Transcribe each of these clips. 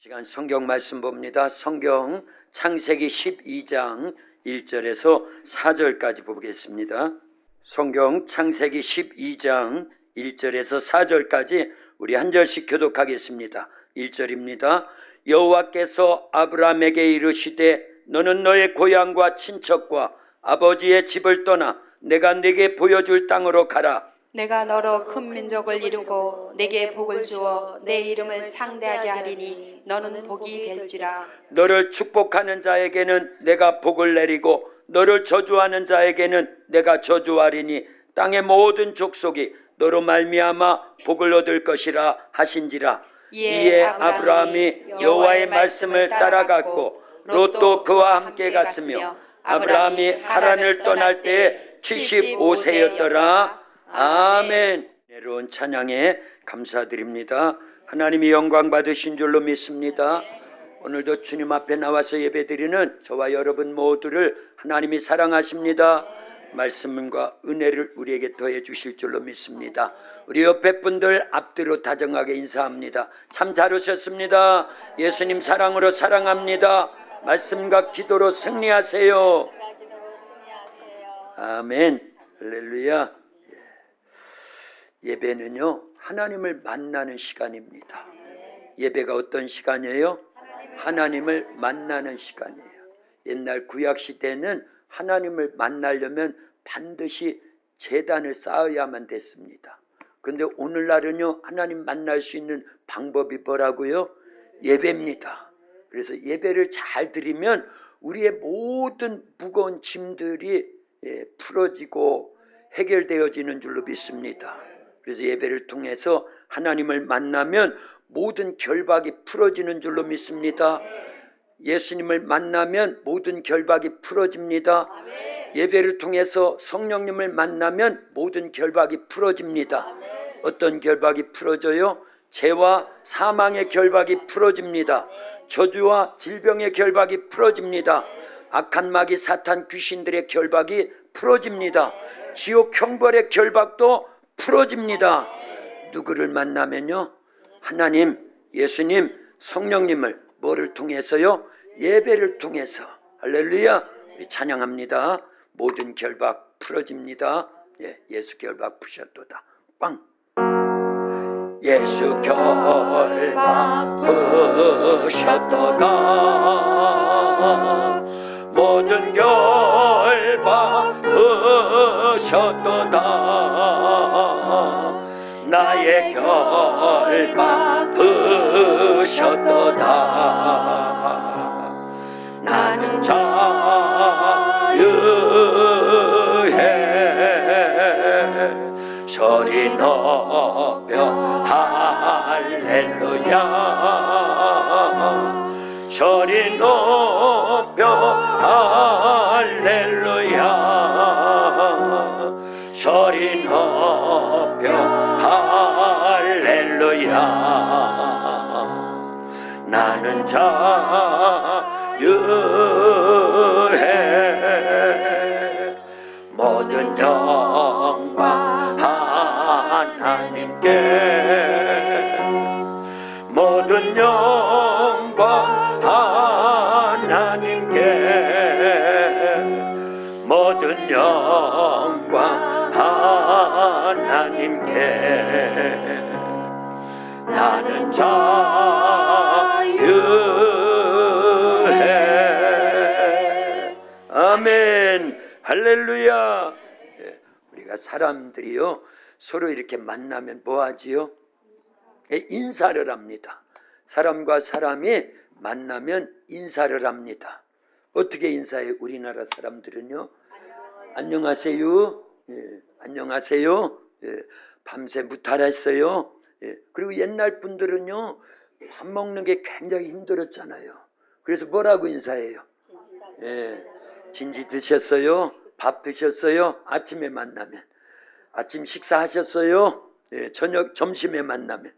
시간 성경 말씀 봅니다. 성경 창세기 12장 1절에서 4절까지 보겠습니다. 성경 창세기 12장 1절에서 4절까지 우리 한 절씩 교독하겠습니다. 1절입니다. 여호와께서 아브라함에게 이르시되 너는 너의 고향과 친척과 아버지의 집을 떠나 내가 네게 보여줄 땅으로 가라. 내가 너로 큰 민족을 이루고 내게 복을 주어 내 이름을 창대하게 하리니 너는 복이 될지라. 너를 축복하는 자에게는 내가 복을 내리고 너를 저주하는 자에게는 내가 저주하리니 땅의 모든 족속이 너로 말미암아 복을 얻을 것이라 하신지라. 이에 아브라함이 여호와의 말씀을 따라갔고 롯도 그와 함께 갔으며 아브라함이 하란을 떠날 때에 75세였더라. 아멘. 내려온 찬양에 감사드립니다. 하나님이 영광 받으신 줄로 믿습니다. 오늘도 주님 앞에 나와서 예배드리는 저와 여러분 모두를 하나님이 사랑하십니다. 말씀과 은혜를 우리에게 더해 주실 줄로 믿습니다. 우리 옆에 분들 앞뒤로 다정하게 인사합니다. 참 잘 오셨습니다. 예수님 사랑으로 사랑합니다. 말씀과 기도로 승리하세요. 아멘. 할렐루야. 예배는요, 하나님을 만나는 시간입니다. 예배가 어떤 시간이에요? 하나님을 만나는 시간이에요. 옛날 구약시대는 하나님을 만나려면 반드시 제단을 쌓아야만 됐습니다. 그런데 오늘날은요, 하나님 만날 수 있는 방법이 뭐라고요? 예배입니다. 그래서 예배를 잘 드리면 우리의 모든 무거운 짐들이 풀어지고 해결되어지는 줄로 믿습니다. 그래서 예배를 통해서 하나님을 만나면 모든 결박이 풀어지는 줄로 믿습니다. 예수님을 만나면 모든 결박이 풀어집니다. 예배를 통해서 성령님을 만나면 모든 결박이 풀어집니다. 어떤 결박이 풀어져요? 죄와 사망의 결박이 풀어집니다. 저주와 질병의 결박이 풀어집니다. 악한 마귀 사탄 귀신들의 결박이 풀어집니다. 지옥 형벌의 결박도 풀어집니다. 누구를 만나면요? 하나님, 예수님, 성령님을 뭐를 통해서요? 예배를 통해서. 할렐루야. 우리 찬양합니다. 모든 결박 풀어집니다. 예수 결박 푸셨도다. 빵. 예수 결박 푸셨도다. 모든 결박 푸셨도다. 나의 결박 푸셨도다. 나는 자유해. 소리 높여 할렐루야. 소리 높여 할렐루야. 소리 높여 할렐루야. 나는 자유해. 모든 영광 하나님께. 모든 영광 하나님께. 모든 영광 하나님께. 나는 자유해. 아멘. 할렐루야. 우리가 사람들이요, 서로 이렇게 만나면 뭐 하지요? 인사를 합니다. 사람과 사람이 만나면 인사를 합니다. 어떻게 인사해요? 우리나라 사람들은요, 안녕하세요. 안녕하세요. 밤새 무탈했어요. 그리고 옛날 분들은요, 밥 먹는 게 굉장히 힘들었잖아요. 그래서 뭐라고 인사해요? 진지 드셨어요? 밥 드셨어요? 아침에 만나면. 아침 식사하셨어요? 점심에 만나면.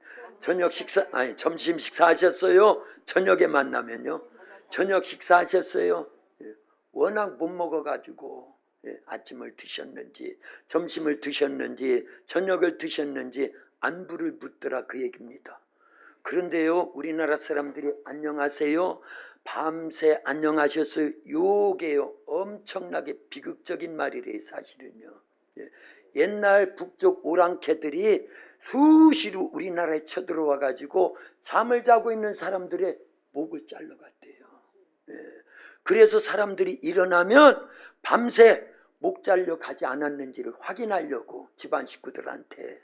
점심 식사하셨어요? 저녁에 만나면요. 저녁 식사하셨어요? 워낙 못 먹어가지고 아침을 드셨는지, 점심을 드셨는지, 저녁을 드셨는지 안부를 묻더라, 그 얘기입니다. 그런데요, 우리나라 사람들이 안녕하세요, 밤새 안녕하셨어요, 요게요 엄청나게 비극적인 말이래요. 사실은요. 예. 옛날 북쪽 오랑캐들이 수시로 우리나라에 쳐들어와 가지고 잠을 자고 있는 사람들의 목을 잘라갔대요. 예. 그래서 사람들이 일어나면 밤새 목 잘려 가지 않았는지를 확인하려고 집안 식구들한테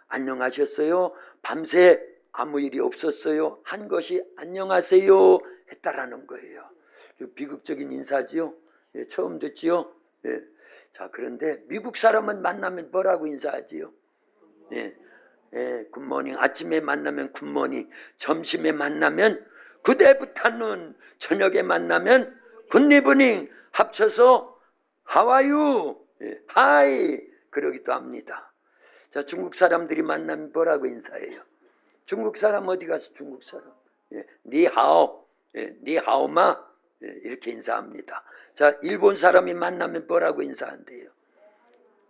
안녕하셨어요, 밤새 아무 일이 없었어요 한 것이 안녕하세요 했다라는 거예요. 비극적인 인사지요. 예, 처음 듣지요. 예. 자, 그런데 미국 사람은 만나면 뭐라고 인사하지요? 예. 예, 굿모닝. 아침에 만나면 굿모닝, 점심에 만나면 굿애프터눈, 저녁에 만나면 굿이브닝, 합쳐서 하와유, 예, 하이 그러기도 합니다. 자, 중국 사람들이 만나면 뭐라고 인사해요? 중국 사람 어디 가서 중국 사람? 예, 니하오, 예, 니하오마, 예, 이렇게 인사합니다. 자, 일본 사람이 만나면 뭐라고 인사한대요?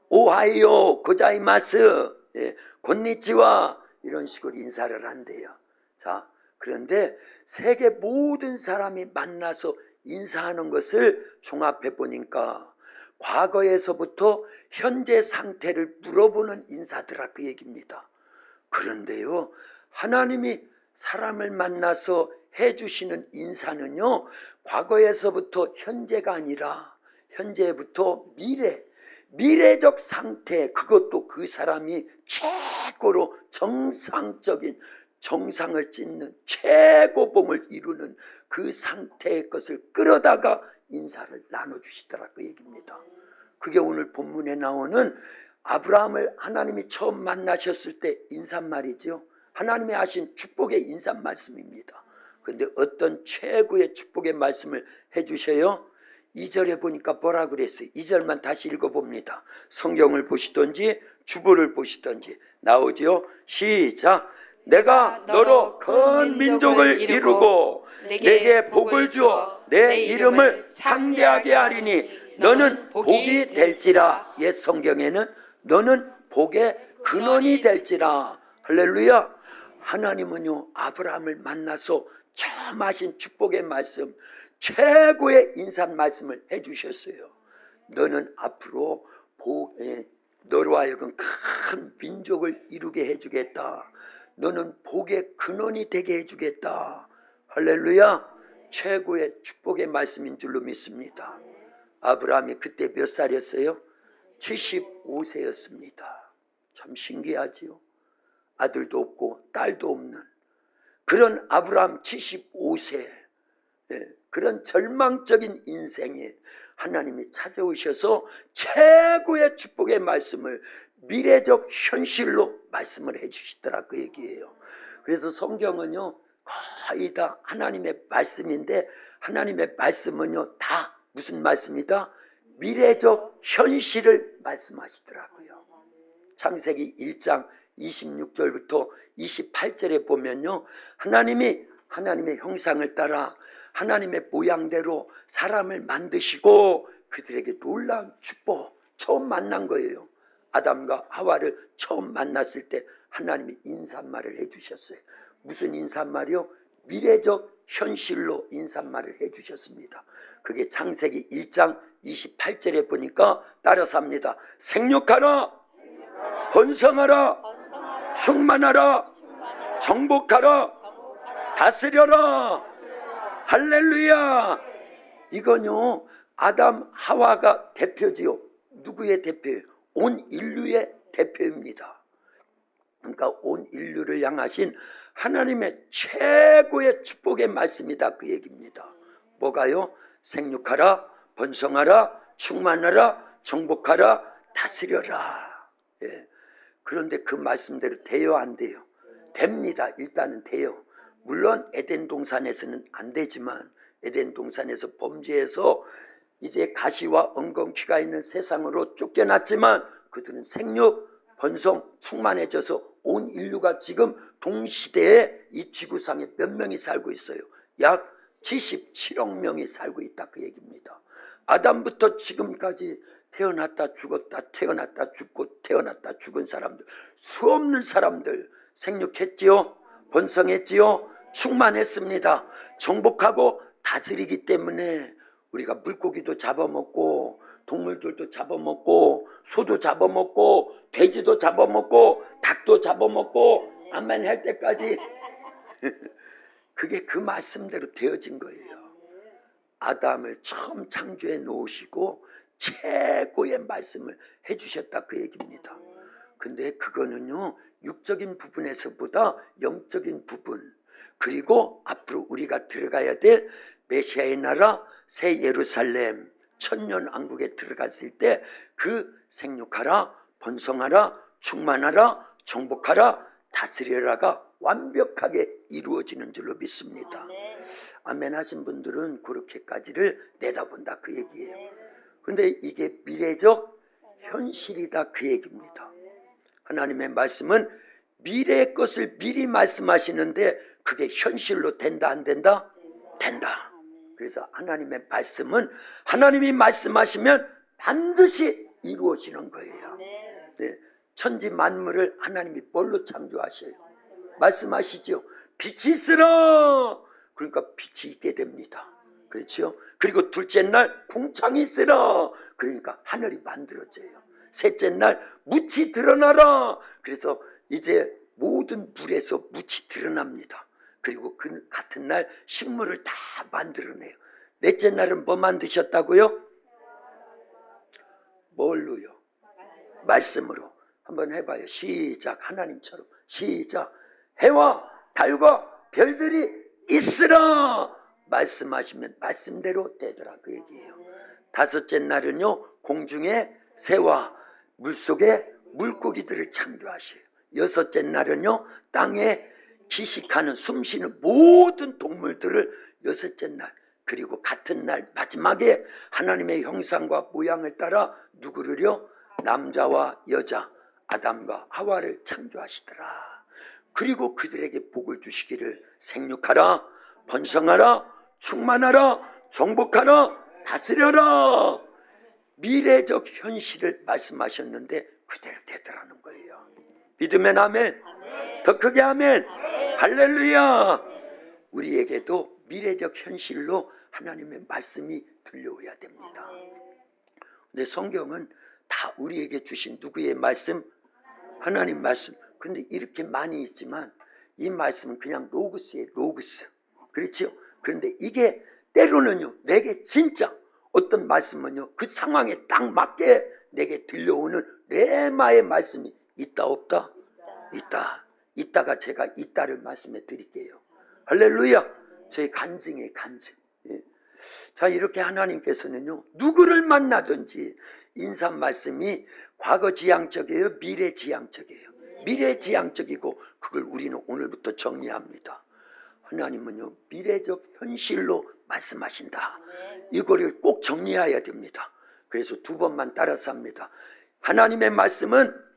오하이오 고자이마스, 예, 곤니치와 이런 식으로 인사를 한대요. 자, 그런데 세계 모든 사람이 만나서 인사하는 것을 종합해 보니까 과거에서부터 현재 상태를 물어보는 인사더라 그 얘기입니다. 그런데요, 하나님이 사람을 만나서 해주시는 인사는요, 과거에서부터 현재가 아니라 현재부터 미래적 상태, 그것도 그 사람이 최고로 정상적인 정상을 찍는 최고봉을 이루는 그 상태의 것을 끌어다가 인사를 나눠주시더라 그 얘기입니다. 그게 오늘 본문에 나오는 아브라함을 하나님이 처음 만나셨을 때 인사말이죠. 하나님이 하신 축복의 인사 말씀입니다. 그런데 어떤 최고의 축복의 말씀을 해주셔요? 2절에 보니까 뭐라 그랬어요? 2절만 다시 읽어봅니다. 성경을 보시든지 주보를 보시든지 나오지요. 시작. 내가 너로 큰 민족을 이루고 내게 복을 주어 내 이름을 창대하게 하리니 너는 복이 될지라. 옛 성경에는 너는 복의 근원이 될지라. 할렐루야. 하나님은요, 아브라함을 만나서 처음 하신 축복의 말씀, 최고의 인사 말씀을 해주셨어요. 너는 앞으로 너로 하여금 큰 민족을 이루게 해주겠다. 너는 복의 근원이 되게 해주겠다. 할렐루야. 최고의 축복의 말씀인 줄로 믿습니다. 아브라함이 그때 몇 살이었어요? 75세였습니다. 참 신기하지요. 아들도 없고 딸도 없는 그런 아브라함 75세, 그런 절망적인 인생에 하나님이 찾아오셔서 최고의 축복의 말씀을 미래적 현실로 말씀을 해주시더라 그 얘기예요. 그래서 성경은요, 거의 다 하나님의 말씀인데 하나님의 말씀은요 다 무슨 말씀이다? 미래적 현실을 말씀하시더라고요. 창세기 1장 26절부터 28절에 보면요, 하나님이 하나님의 형상을 따라 하나님의 모양대로 사람을 만드시고 그들에게 놀라운 축복, 처음 만난 거예요. 아담과 하와를 처음 만났을 때 하나님이 인사말을 해주셨어요. 무슨 인사말이요? 미래적 현실로 인사말을 해주셨습니다. 그게 창세기 1장 28절에 보니까 따라서 합니다. 생육하라, 번성하라, 충만하라, 정복하라, 다스려라. 할렐루야. 이건요, 아담 하와가 대표지요. 누구의 대표예요? 온 인류의 대표입니다. 그러니까 온 인류를 향하신 하나님의 최고의 축복의 말씀이다 그 얘기입니다. 뭐가요? 생육하라, 번성하라, 충만하라, 정복하라, 다스려라. 예. 그런데 그 말씀대로 돼요, 안 돼요? 됩니다. 일단은 돼요. 물론 에덴 동산에서는 안 되지만 에덴 동산에서 범죄해서 이제 가시와 엉겅퀴가 있는 세상으로 쫓겨났지만 그들은 생육, 번성, 충만해져서 온 인류가 지금 동시대에 이 지구상에 몇 명이 살고 있어요? 약 77억 명이 살고 있다 그 얘기입니다. 아담부터 지금까지 태어났다 죽었다 태어났다 죽고 태어났다 죽은 사람들, 수없는 사람들 생육했지요. 번성했지요. 충만했습니다. 정복하고 다스리기 때문에 우리가 물고기도 잡아먹고 동물들도 잡아먹고 소도 잡아먹고 돼지도 잡아먹고 닭도 잡아먹고 아멘 할 때까지 그게 그 말씀대로 되어진 거예요. 아담을 처음 창조해 놓으시고 최고의 말씀을 해주셨다 그 얘기입니다. 근데 그거는요 육적인 부분에서보다 영적인 부분, 그리고 앞으로 우리가 들어가야 될 메시아의 나라 새 예루살렘 천년왕국에 들어갔을 때 그 생육하라 번성하라 충만하라 정복하라 다스려라가 완벽하게 이루어지는 줄로 믿습니다. 아멘 하신 분들은 그렇게까지를 내다본다 그 얘기예요. 근데 이게 미래적 현실이다 그 얘기입니다. 하나님의 말씀은 미래의 것을 미리 말씀하시는데 그게 현실로 된다 안 된다? 된다. 그래서 하나님의 말씀은 하나님이 말씀하시면 반드시 이루어지는 거예요. 네. 천지 만물을 하나님이 뭘로 창조하셔요? 말씀하시죠. 빛이 있으라. 그러니까 빛이 있게 됩니다. 그렇죠? 그리고 둘째 날 궁창이 있으라. 그러니까 하늘이 만들어져요. 셋째 날 묻이 드러나라. 그래서 이제 모든 물에서 묻이 드러납니다. 그리고 그 같은 날 식물을 다 만들어내요. 넷째 날은 뭐 만드셨다고요? 뭘로요? 말씀으로. 한번 해봐요. 시작. 하나님처럼 시작. 해와 달과 별들이 있으라. 말씀하시면 말씀대로 되더라 그 얘기예요. 다섯째 날은요 공중에 새와 물속에 물고기들을 창조하셔요. 여섯째 날은요 땅에 기식하는 숨쉬는 모든 동물들을 여섯째 날, 그리고 같은 날 마지막에 하나님의 형상과 모양을 따라 누구를요? 남자와 여자 아담과 하와를 창조하시더라. 그리고 그들에게 복을 주시기를 생육하라 번성하라 충만하라 정복하라 다스려라. 미래적 현실을 말씀하셨는데 그대로 되더라는 거예요. 믿으면 아멘. 더 크게 아멘. 할렐루야. 우리에게도 미래적 현실로 하나님의 말씀이 들려오야 됩니다. 근데 성경은 다 우리에게 주신 누구의 말씀? 하나님 말씀. 근데 이렇게 많이 있지만 이 말씀은 그냥 로그스예요. 로그스. 그렇죠? 그런데 이게 때로는요 내게 진짜 어떤 말씀은요 그 상황에 딱 맞게 내게 들려오는 레마의 말씀이 있다 없다? 있다. 이따가 제가 있다를 말씀해 드릴게요. 할렐루야. 저희 간증이에요. 간증. 예. 자, 이렇게 하나님께서는요 누구를 만나든지 인사 말씀이 과거 지향적이에요? 미래 지향적이에요? 미래 지향적이고 그걸 우리는 오늘부터 정리합니다. 하나님은요 미래적 현실로 말씀하신다. 이거를 꼭 정리해야 됩니다. 그래서 두 번만 따라서 합니다. 하나님의 말씀은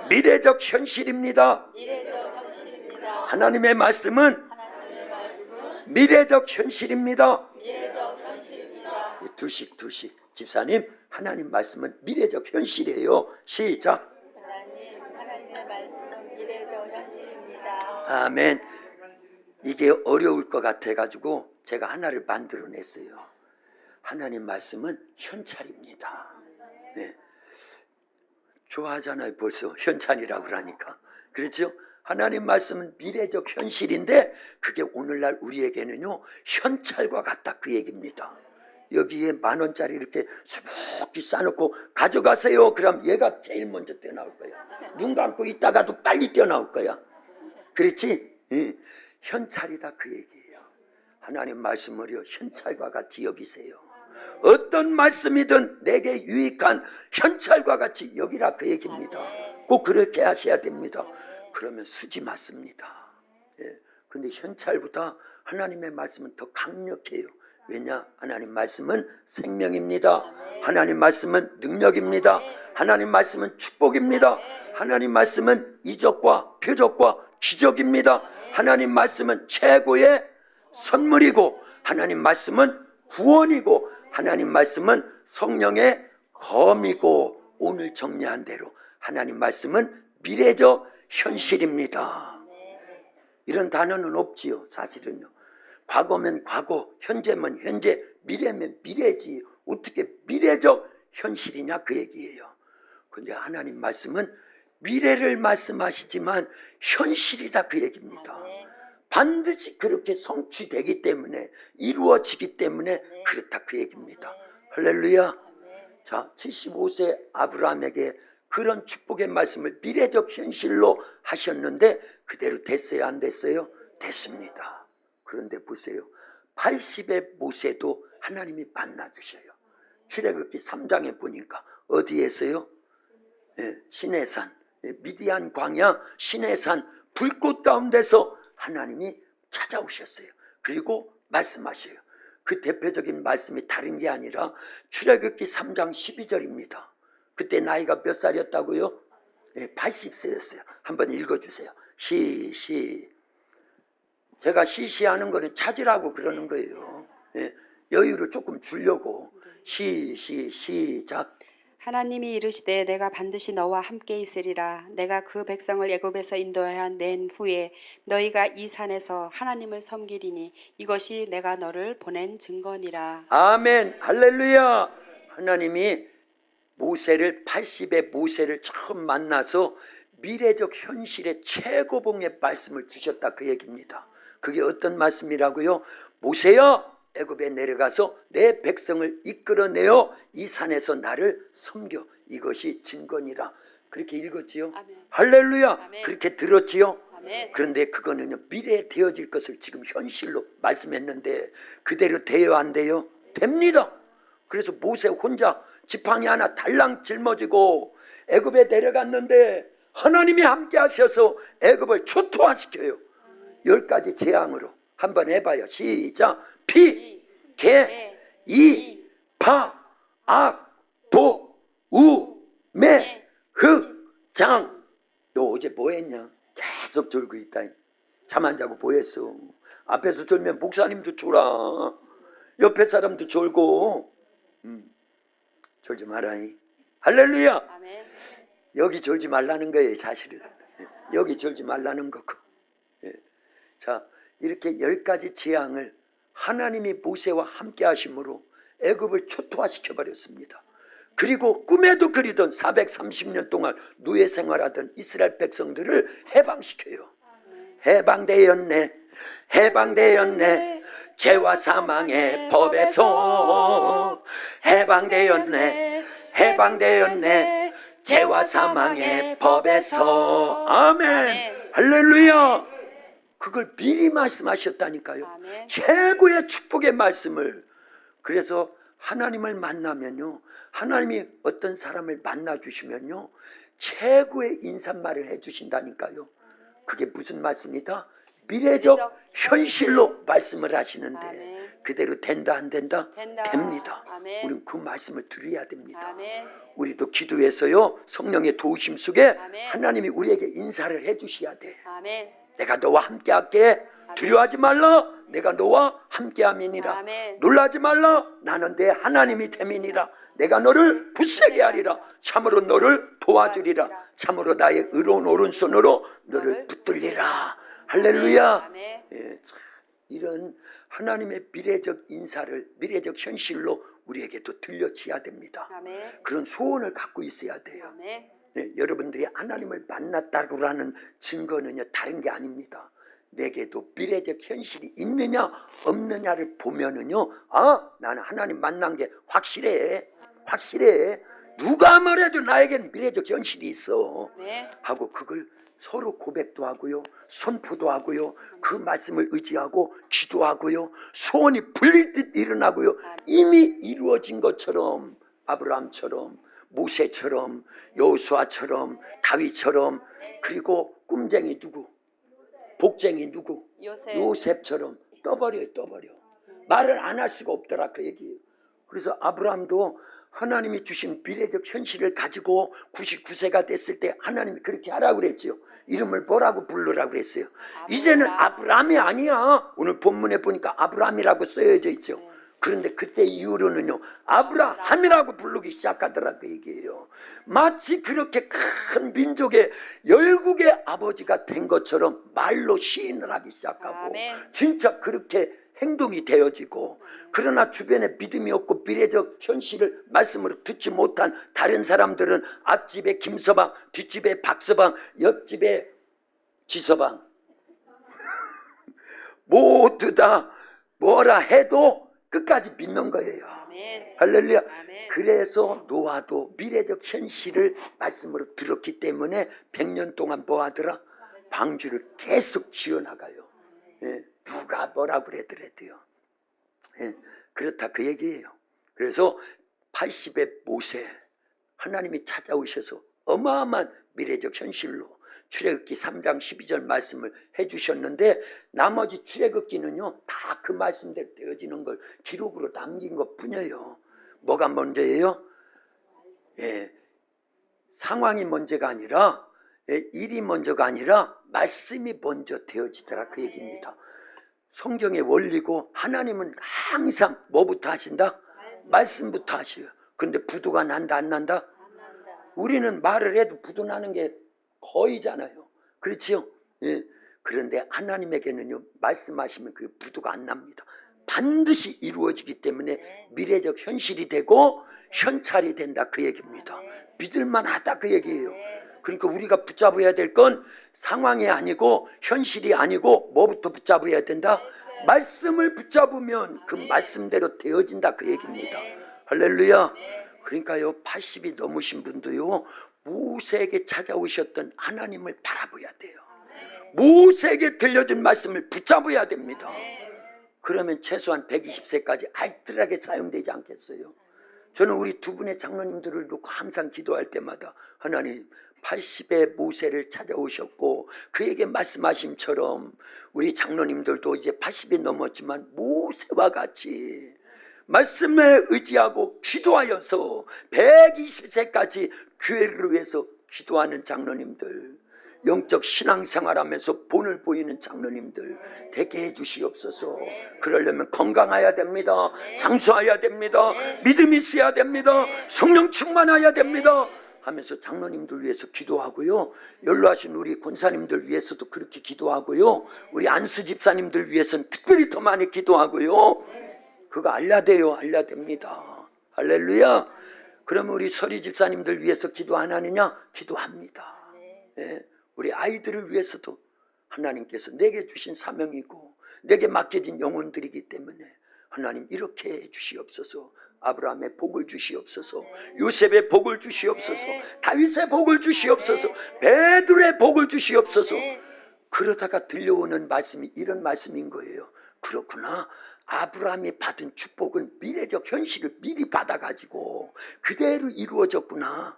미래적 현실입니다. 하나님의 말씀은 미래적 현실입니다. 두식 집사님, 하나님 말씀은 미래적 현실이에요. 시작. 하나님의 말씀은 미래적 현실입니다. 아멘. 이게 어려울 것 같아가지고 제가 하나를 만들어냈어요. 하나님 말씀은 현찰입니다. 네. 좋아하잖아요. 벌써 현찰이라고 그러니까. 그렇죠? 하나님 말씀은 미래적 현실인데 그게 오늘날 우리에게는요 현찰과 같다 그 얘기입니다. 여기에 10,000원짜리 이렇게 수북히 싸놓고 가져가세요. 그럼 얘가 제일 먼저 뛰어나올 거야. 눈 감고 있다가도 빨리 뛰어나올 거야. 그렇지? 응. 현찰이다 그 얘기예요. 하나님 말씀을요 현찰과 같이 여기세요. 어떤 말씀이든 내게 유익한 현찰과 같이 여기라 그 얘기입니다. 꼭 그렇게 하셔야 됩니다. 그러면 수지 맞습니다. 예. 근데 현찰보다 하나님의 말씀은 더 강력해요. 왜냐? 하나님 말씀은 생명입니다. 하나님 말씀은 능력입니다. 하나님 말씀은 축복입니다. 하나님 말씀은 이적과 표적과 기적입니다. 하나님 말씀은 최고의 선물이고 하나님 말씀은 구원이고 하나님 말씀은 성령의 검이고 오늘 정리한 대로 하나님 말씀은 미래적 현실입니다. 이런 단어는 없지요. 사실은요. 과거면 과거, 현재면 현재, 미래면 미래지. 어떻게 미래적 현실이냐 그 얘기예요. 근데 하나님 말씀은 미래를 말씀하시지만 현실이다 그 얘기입니다. 반드시 그렇게 성취되기 때문에, 이루어지기 때문에 그렇다 그 얘기입니다. 할렐루야. 자, 75세 아브라함에게 그런 축복의 말씀을 미래적 현실로 하셨는데 그대로 됐어요, 안 됐어요? 됐습니다. 그런데 보세요. 80의 모세도 하나님이 만나주셔요. 출애굽기 3장에 보니까 어디에서요? 시내산, 미디안 광야 시내산 불꽃 가운데서 하나님이 찾아오셨어요. 그리고 말씀하셔요. 그 대표적인 말씀이 다른 게 아니라 출애굽기 3장 12절입니다. 그때 나이가 몇 살이었다고요? 80세였어요. 한번 읽어주세요. 제가 시시하는 거는 찾으라고 그러는 거예요. 여유를 조금 주려고. 시작. 하나님이 이르시되 내가 반드시 너와 함께 있으리라. 내가 그 백성을 애굽에서 인도하여 낸 후에 너희가 이 산에서 하나님을 섬기리니 이것이 내가 너를 보낸 증거니라. 아멘. 할렐루야. 하나님이 모세를 80의 모세를 처음 만나서 미래적 현실의 최고봉의 말씀을 주셨다 그 얘기입니다. 그게 어떤 말씀이라고요? 모세야 애굽에 내려가서 내 백성을 이끌어내어 이 산에서 나를 섬겨. 이것이 증거니라. 그렇게 읽었지요? 아멘. 할렐루야. 아멘. 그렇게 들었지요? 아멘. 그런데 그거는요, 미래에 되어질 것을 지금 현실로 말씀했는데 그대로 돼요, 안 돼요? 됩니다. 그래서 모세 혼자 지팡이 하나 달랑 짊어지고 애굽에 내려갔는데 하나님이 함께 하셔서 애굽을 초토화시켜요. 10가지 재앙으로. 한번 해봐요. 시작. 피, 개, 이, 파, 악, 도, 우, 매, 흑, 장. 너 어제 뭐 했냐? 계속 졸고 있다. 잠 안 자고 뭐 했어? 앞에서 졸면 목사님도 졸아. 옆에 사람도 졸고. 졸지 마라이. 할렐루야. 아멘. 여기 졸지 말라는 거예요, 사실은. 여기 졸지 말라는 거고. 자, 이렇게 10가지 재앙을 하나님이 모세와 함께 하심으로 애굽을 초토화시켜 버렸습니다. 그리고 꿈에도 그리던 430년 동안 노예 생활하던 이스라엘 백성들을 해방시켜요. 해방되었네, 해방되었네, 죄와 사망의 법에서. 해방되었네, 해방되었네, 죄와 사망의 법에서. 아멘. 할렐루야. 그걸 미리 말씀하셨다니까요. 아멘. 최고의 축복의 말씀을. 그래서 하나님을 만나면요, 하나님이 어떤 사람을 만나주시면요, 최고의 인사말을 해주신다니까요. 그게 무슨 말씀이다? 미래적 현실로 말씀을 하시는데 아멘. 그대로 된다 안 된다? 된다. 됩니다. 아멘. 우리는 그 말씀을 드려야 됩니다. 아멘. 우리도 기도해서요, 성령의 도우심 속에 아멘. 하나님이 우리에게 인사를 해주셔야 돼. 아멘. 내가 너와 함께 할게. 두려워하지 말라. 내가 너와 함께 함이니라. 아멘. 놀라지 말라. 나는 내 하나님이 됨이니라. 내가 너를 굳세게 하리라. 참으로 너를 도와주리라. 참으로 나의 의로운 오른손으로 너를 붙들리라. 할렐루야. 아멘. 예, 이런 하나님의 미래적 인사를 미래적 현실로 우리에게도 들려줘야 됩니다. 아멘. 그런 소원을 갖고 있어야 돼요. 아멘. 네, 여러분들이 하나님을 만났다고 하는 증거는요, 다른 게 아닙니다. 내게도 미래적 현실이 있느냐 없느냐를 보면은요, 아, 나는 하나님 만난 게 확실해. 확실해. 누가 말해도 나에겐 미래적 현실이 있어. 네. 하고 그걸 서로 고백도 하고요, 선포도 하고요, 그 말씀을 의지하고 기도하고요, 소원이 불릴 듯 일어나고요, 이미 이루어진 것처럼 아브라함처럼, 모세처럼, 여호수아처럼, 다윗처럼, 그리고 꿈쟁이 누구? 복쟁이 누구? 요셉처럼 떠버려요. 말을 안 할 수가 없더라 그 얘기예요. 그래서 아브라함도 하나님이 주신 미래적 현실을 가지고 99세가 됐을 때 하나님이 그렇게 하라고 그랬지요. 이름을 뭐라고 부르라고 그랬어요. 이제는 아브라함이 아니야. 오늘 본문에 보니까 아브라함이라고 써여져 있죠. 그런데 그때 이후로는요 아브라함이라고 부르기 시작하더라 그 얘기예요. 마치 그렇게 큰 민족의 열국의 아버지가 된 것처럼 말로 시인을 하기 시작하고 아멘. 진짜 그렇게 행동이 되어지고, 그러나 주변에 믿음이 없고 미래적 현실을 말씀으로 듣지 못한 다른 사람들은 앞집에 김서방, 뒷집에 박서방, 옆집에 지서방 모두 다 뭐라 해도 끝까지 믿는 거예요. 아멘. 할렐루야. 아멘. 그래서 노아도 미래적 현실을 말씀으로 들었기 때문에 100년 동안 뭐 하더라? 방주를 계속 지어나가요. 예, 누가 뭐라 그래더라도요. 예, 그렇다 그 얘기예요. 그래서 80의 모세 하나님이 찾아오셔서 어마어마한 미래적 현실로 출애굽기 3장 12절 말씀을 해주셨는데, 나머지 출애굽기는요 다 그 말씀대로 되어지는 걸 기록으로 남긴 것 뿐이에요. 뭐가 먼저예요? 예, 상황이 먼저가 아니라, 일이 먼저가 아니라 말씀이 먼저 되어지더라 그 얘기입니다. 성경의 원리고, 하나님은 항상 뭐부터 하신다? 말씀부터 하셔요. 근데 부도가 난다 안 난다? 우리는 말을 해도 부도 나는 게 거의잖아요. 그렇지요? 예. 그런데 하나님에게는요 말씀하시면 그 부도가 안 납니다. 반드시 이루어지기 때문에 미래적 현실이 되고 현찰이 된다 그 얘기입니다. 믿을만 하다 그 얘기예요. 그러니까 우리가 붙잡아야 될 건 상황이 아니고 현실이 아니고 뭐부터 붙잡아야 된다? 말씀을 붙잡으면 그 말씀대로 되어진다 그 얘기입니다. 할렐루야. 그러니까요 80이 넘으신 분도요 모세에게 찾아오셨던 하나님을 바라봐야 돼요. 모세에게 들려준 말씀을 붙잡아야 됩니다. 그러면 최소한 120세까지 알뜰하게 사용되지 않겠어요? 저는 우리 두 분의 장로님들을 놓고 항상 기도할 때마다, 하나님 80의 모세를 찾아오셨고 그에게 말씀하심처럼 우리 장로님들도 이제 80이 넘었지만 모세와 같이 말씀에 의지하고 기도하여서 120세까지 교회를 위해서 기도하는 장로님들, 영적 신앙생활하면서 본을 보이는 장로님들 되게 해주시옵소서. 그러려면 건강해야 됩니다. 장수해야 됩니다. 믿음이 있어야 됩니다. 성령 충만해야 됩니다 하면서 장로님들 위해서 기도하고요, 연로하신 우리 권사님들 위해서도 그렇게 기도하고요, 우리 안수 집사님들 위해서는 특별히 더 많이 기도하고요. 그거 알려야 돼요. 알려야 됩니다. 할렐루야. 그러면 우리 서리 집사님들 위해서 기도 안 하느냐? 기도합니다. 예, 우리 아이들을 위해서도 하나님께서 내게 주신 사명이고 내게 맡겨진 영혼들이기 때문에 하나님 이렇게 해 주시옵소서. 아브라함의 복을 주시옵소서. 요셉의 복을 주시옵소서. 다윗의 복을 주시옵소서. 베드로의 복을 주시옵소서. 그러다가 들려오는 말씀이 이런 말씀인 거예요. 그렇구나. 아브라함이 받은 축복은 미래적 현실을 미리 받아가지고 그대로 이루어졌구나.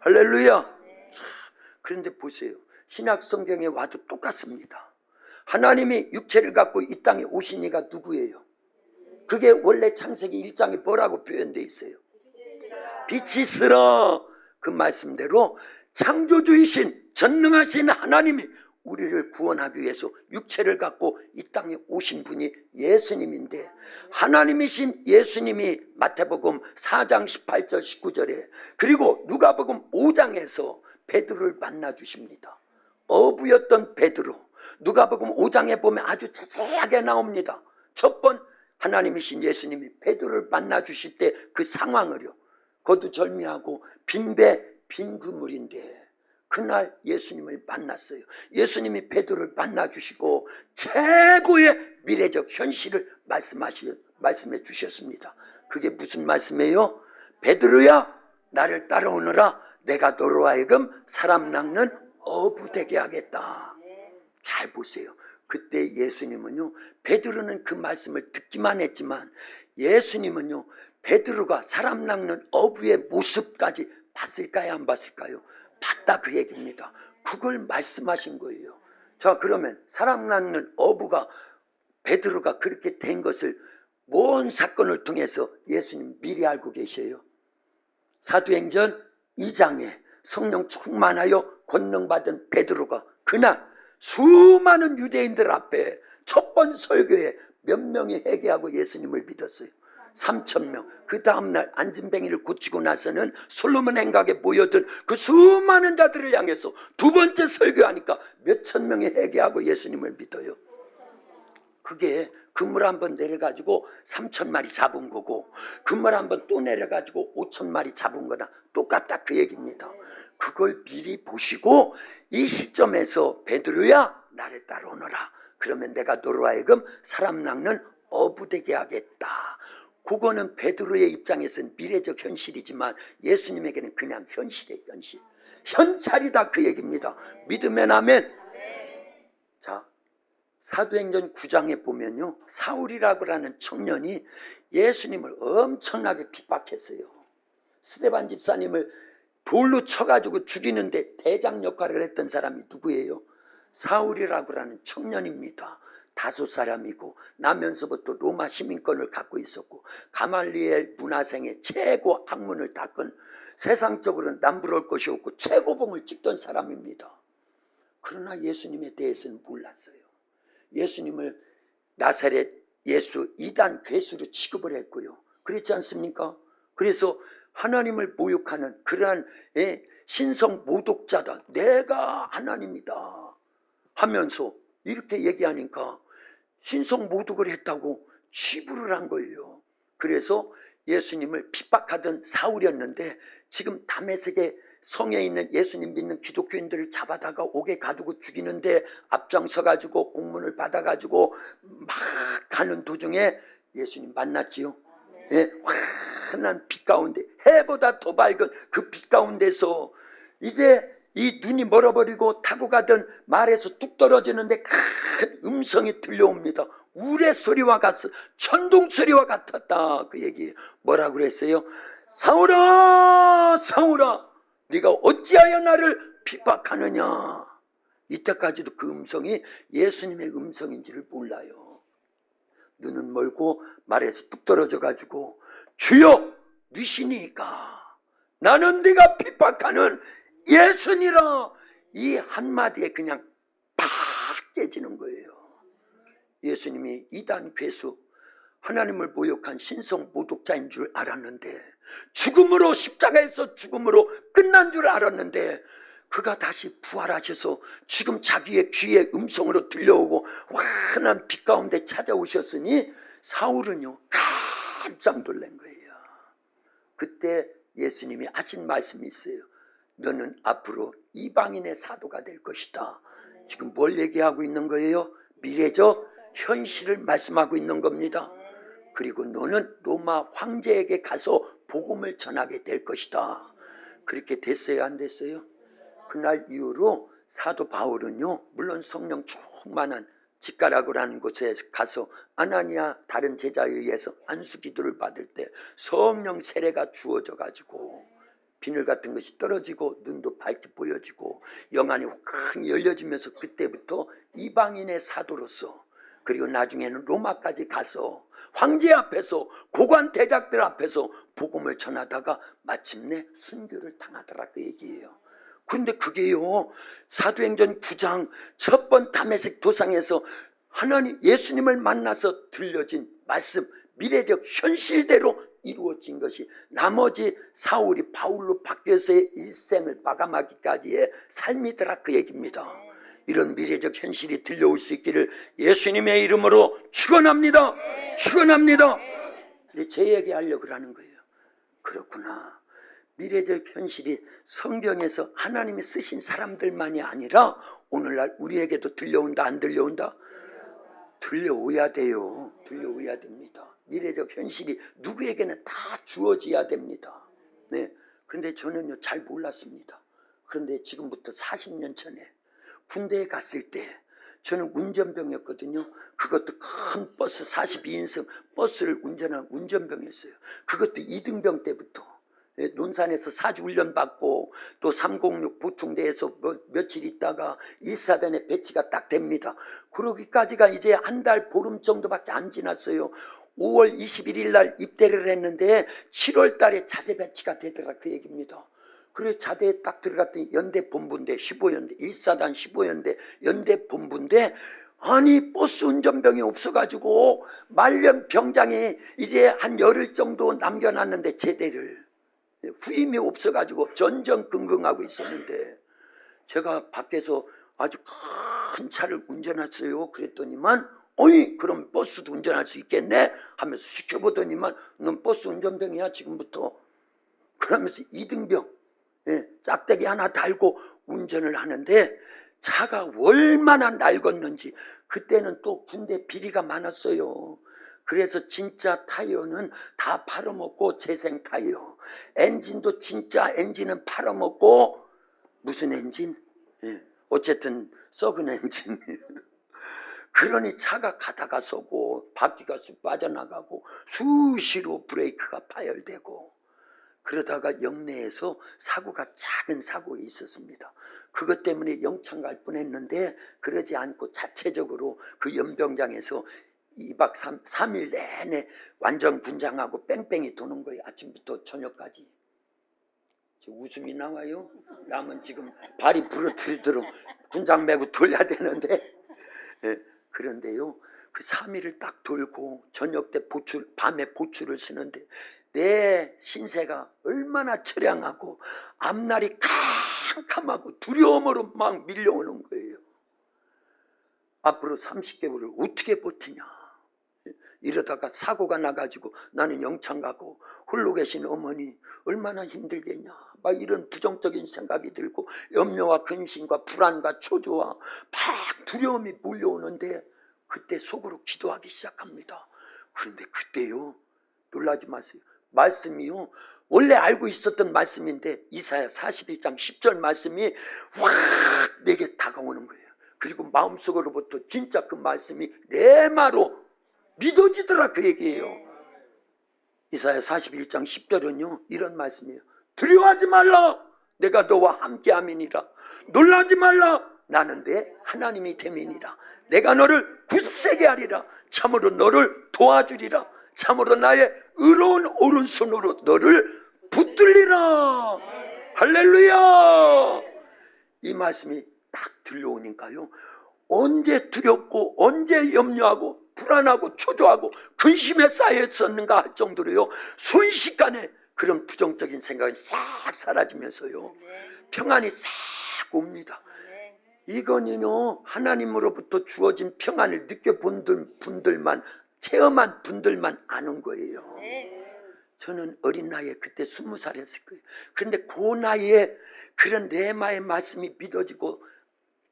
할렐루야. 그런데 보세요. 신약 성경에 와도 똑같습니다. 하나님이 육체를 갖고 이 땅에 오신 이가 누구예요? 그게 원래 창세기 1장에 뭐라고 표현되어 있어요? 빛이 있으라. 그 말씀대로 창조주이신 전능하신 하나님이 우리를 구원하기 위해서 육체를 갖고 이 땅에 오신 분이 예수님인데, 하나님이신 예수님이 마태복음 4장 18절 19절에 그리고 누가복음 5장에서 베드로를 만나 주십니다. 어부였던 베드로, 누가복음 5장에 보면 아주 자세하게 나옵니다. 첫 번 하나님이신 예수님이 베드로를 만나 주실 때 그 상황을요, 거두절미하고 빈배 빈 그물인데 그날 예수님을 만났어요. 예수님이 베드로를 만나 주시고 최고의 미래적 현실을 말씀해 주셨습니다. 그게 무슨 말씀이에요? 베드로야, 나를 따라오너라. 내가 너로 하여금 사람 낚는 어부 되게 하겠다. 잘 보세요. 그때 예수님은요, 베드로는 그 말씀을 듣기만 했지만 예수님은요, 베드로가 사람 낚는 어부의 모습까지 봤을까요? 안 봤을까요? 봤다 그 얘기입니다. 그걸 말씀하신 거예요. 자, 그러면 사람 낚는 어부가 베드로가 그렇게 된 것을 뭔 사건을 통해서 예수님 미리 알고 계셔요? 사도행전 2장에 성령 충만하여 권능받은 베드로가 그날 수많은 유대인들 앞에 첫 번 설교에 몇 명이 회개하고 예수님을 믿었어요? 3,000명. 그 다음날 안진뱅이를 고치고 나서는 솔로몬 행각에 모여든 그 수많은 자들을 향해서 두 번째 설교하니까 몇천 명이 회개하고 예수님을 믿어요. 그게 그물 한 번 내려가지고 3,000마리 잡은 거고, 그물 한 번 또 내려가지고 5,000마리 잡은 거나 똑같다 그 얘기입니다. 그걸 미리 보시고 이 시점에서 베드로야 나를 따라오너라. 그러면 내가 너로 하여금 사람 낚는 어부되게 하겠다. 그거는 베드로의 입장에서는 미래적 현실이지만 예수님에게는 그냥 현실의 현실. 현찰이다 그 얘기입니다. 믿으면 아멘. 자, 사도행전 9장에 보면요, 사울이라고 하는 청년이 예수님을 엄청나게 핍박했어요. 스데반 집사님을 돌로 쳐가지고 죽이는데 대장 역할을 했던 사람이 누구예요? 사울이라고 하는 청년입니다. 다섯 사람이고 나면서부터 로마 시민권을 갖고 있었고 가말리엘 문화생의 최고 학문을 닦은, 세상적으로는 남부러울 것이 없고 최고봉을 찍던 사람입니다. 그러나 예수님에 대해서는 몰랐어요. 예수님을 나사렛 예수 이단 괴수로 취급을 했고요. 그렇지 않습니까? 그래서 하나님을 모욕하는 그러한 신성 모독자다, 내가 하나님이다 하면서 이렇게 얘기하니까 신성 모독을 했다고 치부를 한 거예요. 그래서 예수님을 핍박하던 사울이었는데 지금 다메섹에 성에 있는 예수님 믿는 기독교인들을 잡아다가 옥에 가두고 죽이는데 앞장서 가지고 공문을 받아 가지고 막 가는 도중에 예수님 만났지요. 예, 환한 빛 가운데, 해보다 더 밝은 그 빛 가운데서 이제 이 눈이 멀어버리고 타고 가던 말에서 뚝 떨어지는데 큰 음성이 들려옵니다. 우레소리와 같은, 천둥소리와 같았다 그 얘기. 뭐라고 그랬어요? 사울아 사울아 네가 어찌하여 나를 핍박하느냐. 이때까지도 그 음성이 예수님의 음성인지를 몰라요. 눈은 멀고 말에서 뚝 떨어져 가지고 주여 니시니까 나는 네가 핍박하는 예수니라. 이 한마디에 그냥 팍 깨지는 거예요. 예수님이 이단 괴수, 하나님을 모욕한 신성 모독자인 줄 알았는데, 죽음으로, 십자가에서 죽음으로 끝난 줄 알았는데 그가 다시 부활하셔서 지금 자기의 귀에 음성으로 들려오고 환한 빛 가운데 찾아오셨으니 사울은요 깜짝 놀란 거예요. 그때 예수님이 하신 말씀이 있어요. 너는 앞으로 이방인의 사도가 될 것이다. 지금 뭘 얘기하고 있는 거예요? 미래적 현실을 말씀하고 있는 겁니다. 그리고 너는 로마 황제에게 가서 복음을 전하게 될 것이다. 그렇게 됐어요, 안 됐어요? 그날 이후로 사도 바울은요, 물론 성령 충만한 직가라고라는 곳에 가서 아나니아 다른 제자에 의해서 안수 기도를 받을 때 성령 세례가 주어져 가지고 비늘 같은 것이 떨어지고 눈도 밝게 보여지고 영안이 확 열려지면서 그때부터 이방인의 사도로서, 그리고 나중에는 로마까지 가서 황제 앞에서 고관 대작들 앞에서 복음을 전하다가 마침내 순교를 당하더라 그 얘기예요. 그런데 그게요, 사도행전 9장 첫 번 다메섹 도상에서 하나님 예수님을 만나서 들려진 말씀, 미래적 현실대로 이루어진 것이 나머지 사울이 바울로 바뀌어서의 일생을 마감하기까지의 삶이더라 그 얘기입니다. 이런 미래적 현실이 들려올 수 있기를 예수님의 이름으로 축원합니다. 축원합니다. 제 얘기하려고 하는 거예요. 그렇구나. 미래적 현실이 성경에서 하나님이 쓰신 사람들만이 아니라 오늘날 우리에게도 들려온다 안 들려온다? 들려오야 돼요. 들려오야 됩니다. 미래적 현실이 누구에게는 다 주어져야 됩니다. 네. 그런데 저는요 잘 몰랐습니다. 그런데 지금부터 40년 전에 군대에 갔을 때 저는 운전병이었거든요. 그것도 큰 버스 42인승 버스를 운전한 운전병이었어요. 그것도 2등병 때부터 논산에서 사주훈련 받고 또 306 보충대에서 며칠 있다가 1사단에 배치가 딱 됩니다. 그러기까지가 이제 한 달 보름 정도밖에 안 지났어요. 5월 21일 날 입대를 했는데 7월 달에 자대 배치가 되더라 그 얘기입니다. 그래 자대에 딱 들어갔더니 연대 본부인데 15연대 1사단 15연대 연대 본부인데 아니 버스 운전병이 없어가지고 말년 병장이 이제 한 열흘 정도 남겨놨는데 제대를 후임이 없어가지고 전전긍긍하고 있었는데 제가 밖에서 아주 큰 차를 운전했어요. 그랬더니만 어이 그럼 버스도 운전할 수 있겠네 하면서 시켜보더니만 넌 버스 운전병이야 지금부터. 그러면서 이등병 짝대기 하나 달고 운전을 하는데 차가 얼마나 낡았는지. 그때는 또 군대 비리가 많았어요. 그래서 진짜 타이어는 다 팔아먹고 재생 타이어, 엔진도 진짜 엔진은 팔아먹고 무슨 엔진? 어쨌든 썩은 엔진. 그러니 차가 가다가 서고 바퀴가 쑥 빠져나가고 수시로 브레이크가 파열되고 그러다가 영내에서 사고가 작은 사고가 있었습니다. 그것 때문에 영창 갈 뻔했는데 그러지 않고 자체적으로 그 연병장에서 2박 3일 내내 완전 군장하고 뺑뺑이 도는 거예요. 아침부터 저녁까지. 웃음이 나와요. 남은 지금 발이 부러뜨리도록 군장 메고 돌려야 되는데 그런데요. 그 3일을 딱 돌고 저녁 때 밤에 보추를 쓰는데 내 신세가 얼마나 처량하고 앞날이 캄캄하고 두려움으로 막 밀려오는 거예요. 앞으로 30개월을 어떻게 버티냐. 이러다가 사고가 나가지고 나는 영창 가고 홀로 계신 어머니 얼마나 힘들겠냐. 막 이런 부정적인 생각이 들고 염려와 근심과 불안과 초조와 막 두려움이 몰려오는데 그때 속으로 기도하기 시작합니다. 그런데 그때요 놀라지 마세요. 말씀이요 원래 알고 있었던 말씀인데 이사야 41장 10절 말씀이 확 내게 다가오는 거예요. 그리고 마음속으로부터 진짜 그 말씀이 레마로 믿어지더라 그 얘기예요. 이사야 41장 10절은요 이런 말씀이에요. 두려워하지 말라 내가 너와 함께함이니라. 놀라지 말라 나는 내 하나님이 됨이니라. 내가 너를 굳세게 하리라. 참으로 너를 도와주리라. 참으로 나의 의로운 오른손으로 너를 붙들리라. 할렐루야. 이 말씀이 딱 들려오니까요 언제 두렵고 언제 염려하고 불안하고 초조하고 근심에 쌓여있었는가 할 정도로요 순식간에 그런 부정적인 생각이 싹 사라지면서요 평안이 싹 옵니다. 이거는요 하나님으로부터 주어진 평안을 느껴본 분들만 체험한 분들만 아는 거예요. 저는 어린 나이에 그때 20살이었을 거예요. 그런데 그 나이에 그런 레마의 말씀이 믿어지고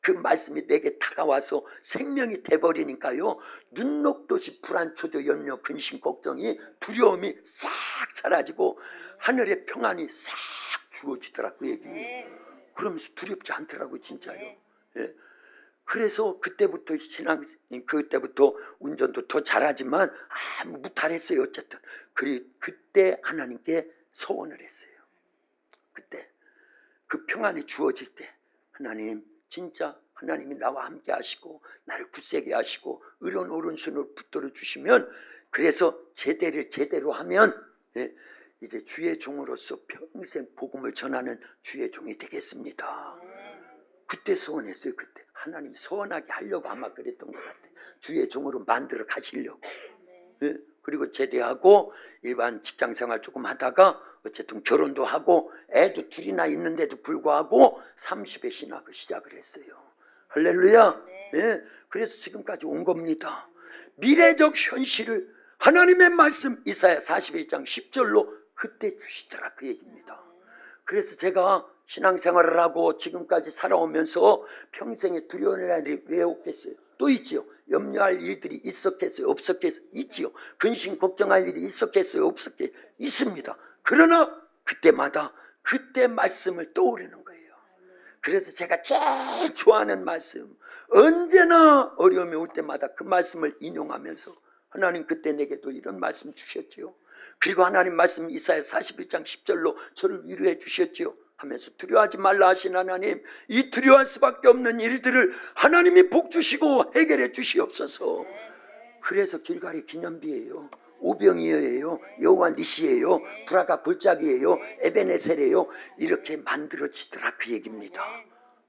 그 말씀이 내게 다가와서 생명이 돼버리니까요 눈 녹듯이 불안, 초조, 염려, 근심, 걱정이 두려움이 싹 사라지고 하늘의 평안이 싹 주어지더라고요. 그 얘기예요. 그러면서 두렵지 않더라고요 진짜요. 그래서 그때부터 그때부터 운전도 더 잘하지만 무탈했어요. 어쨌든 그때 하나님께 서원을 했어요. 그때 그 평안이 주어질 때 하나님 진짜 하나님이 나와 함께 하시고 나를 굳세게 하시고 의로운 오른손으로 붙들어 주시면 그래서 제대로 하면 이제 주의 종으로서 평생 복음을 전하는 주의 종이 되겠습니다. 그때 소원했어요. 그때 하나님 소원하게 하려고 아마 그랬던 것 같아요. 주의 종으로 만들어 가시려고. 그리고 제대하고 일반 직장생활 조금 하다가 어쨌든 결혼도 하고 애도 둘이나 있는데도 불구하고 30에 신학을 시작을 했어요. 할렐루야. 그래서 지금까지 온 겁니다. 미래적 현실을 하나님의 말씀 이사야 41장 10절로 그때 주시더라 그 얘기입니다. 그래서 제가 신앙생활을 하고 지금까지 살아오면서 평생에 두려워할 일이 왜 없겠어요? 또 있지요. 염려할 일들이 있었겠어요? 없었겠어요? 있지요. 근심 걱정할 일이 있었겠어요? 없었겠어요? 있습니다. 그러나 그때마다 그때 말씀을 떠오르는 거예요. 그래서 제가 제일 좋아하는 말씀, 언제나 어려움이 올 때마다 그 말씀을 인용하면서 하나님 그때 내게도 이런 말씀 주셨지요. 그리고 하나님 말씀 이사야 41장 10절로 저를 위로해 주셨지요. 하면서 두려워하지 말라 하신 하나님, 이 두려워할 수밖에 없는 일들을 하나님이 복 주시고 해결해 주시옵소서. 그래서 길갈이 기념비예요. 오병이어예요. 여호와 니시예요. 브라가 골짜기예요. 에베네셀이에요. 이렇게 만들어지더라 그 얘기입니다.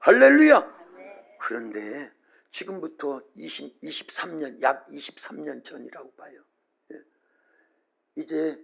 할렐루야. 그런데 지금부터 23년, 약 23년 전이라고 봐요. 예. 이제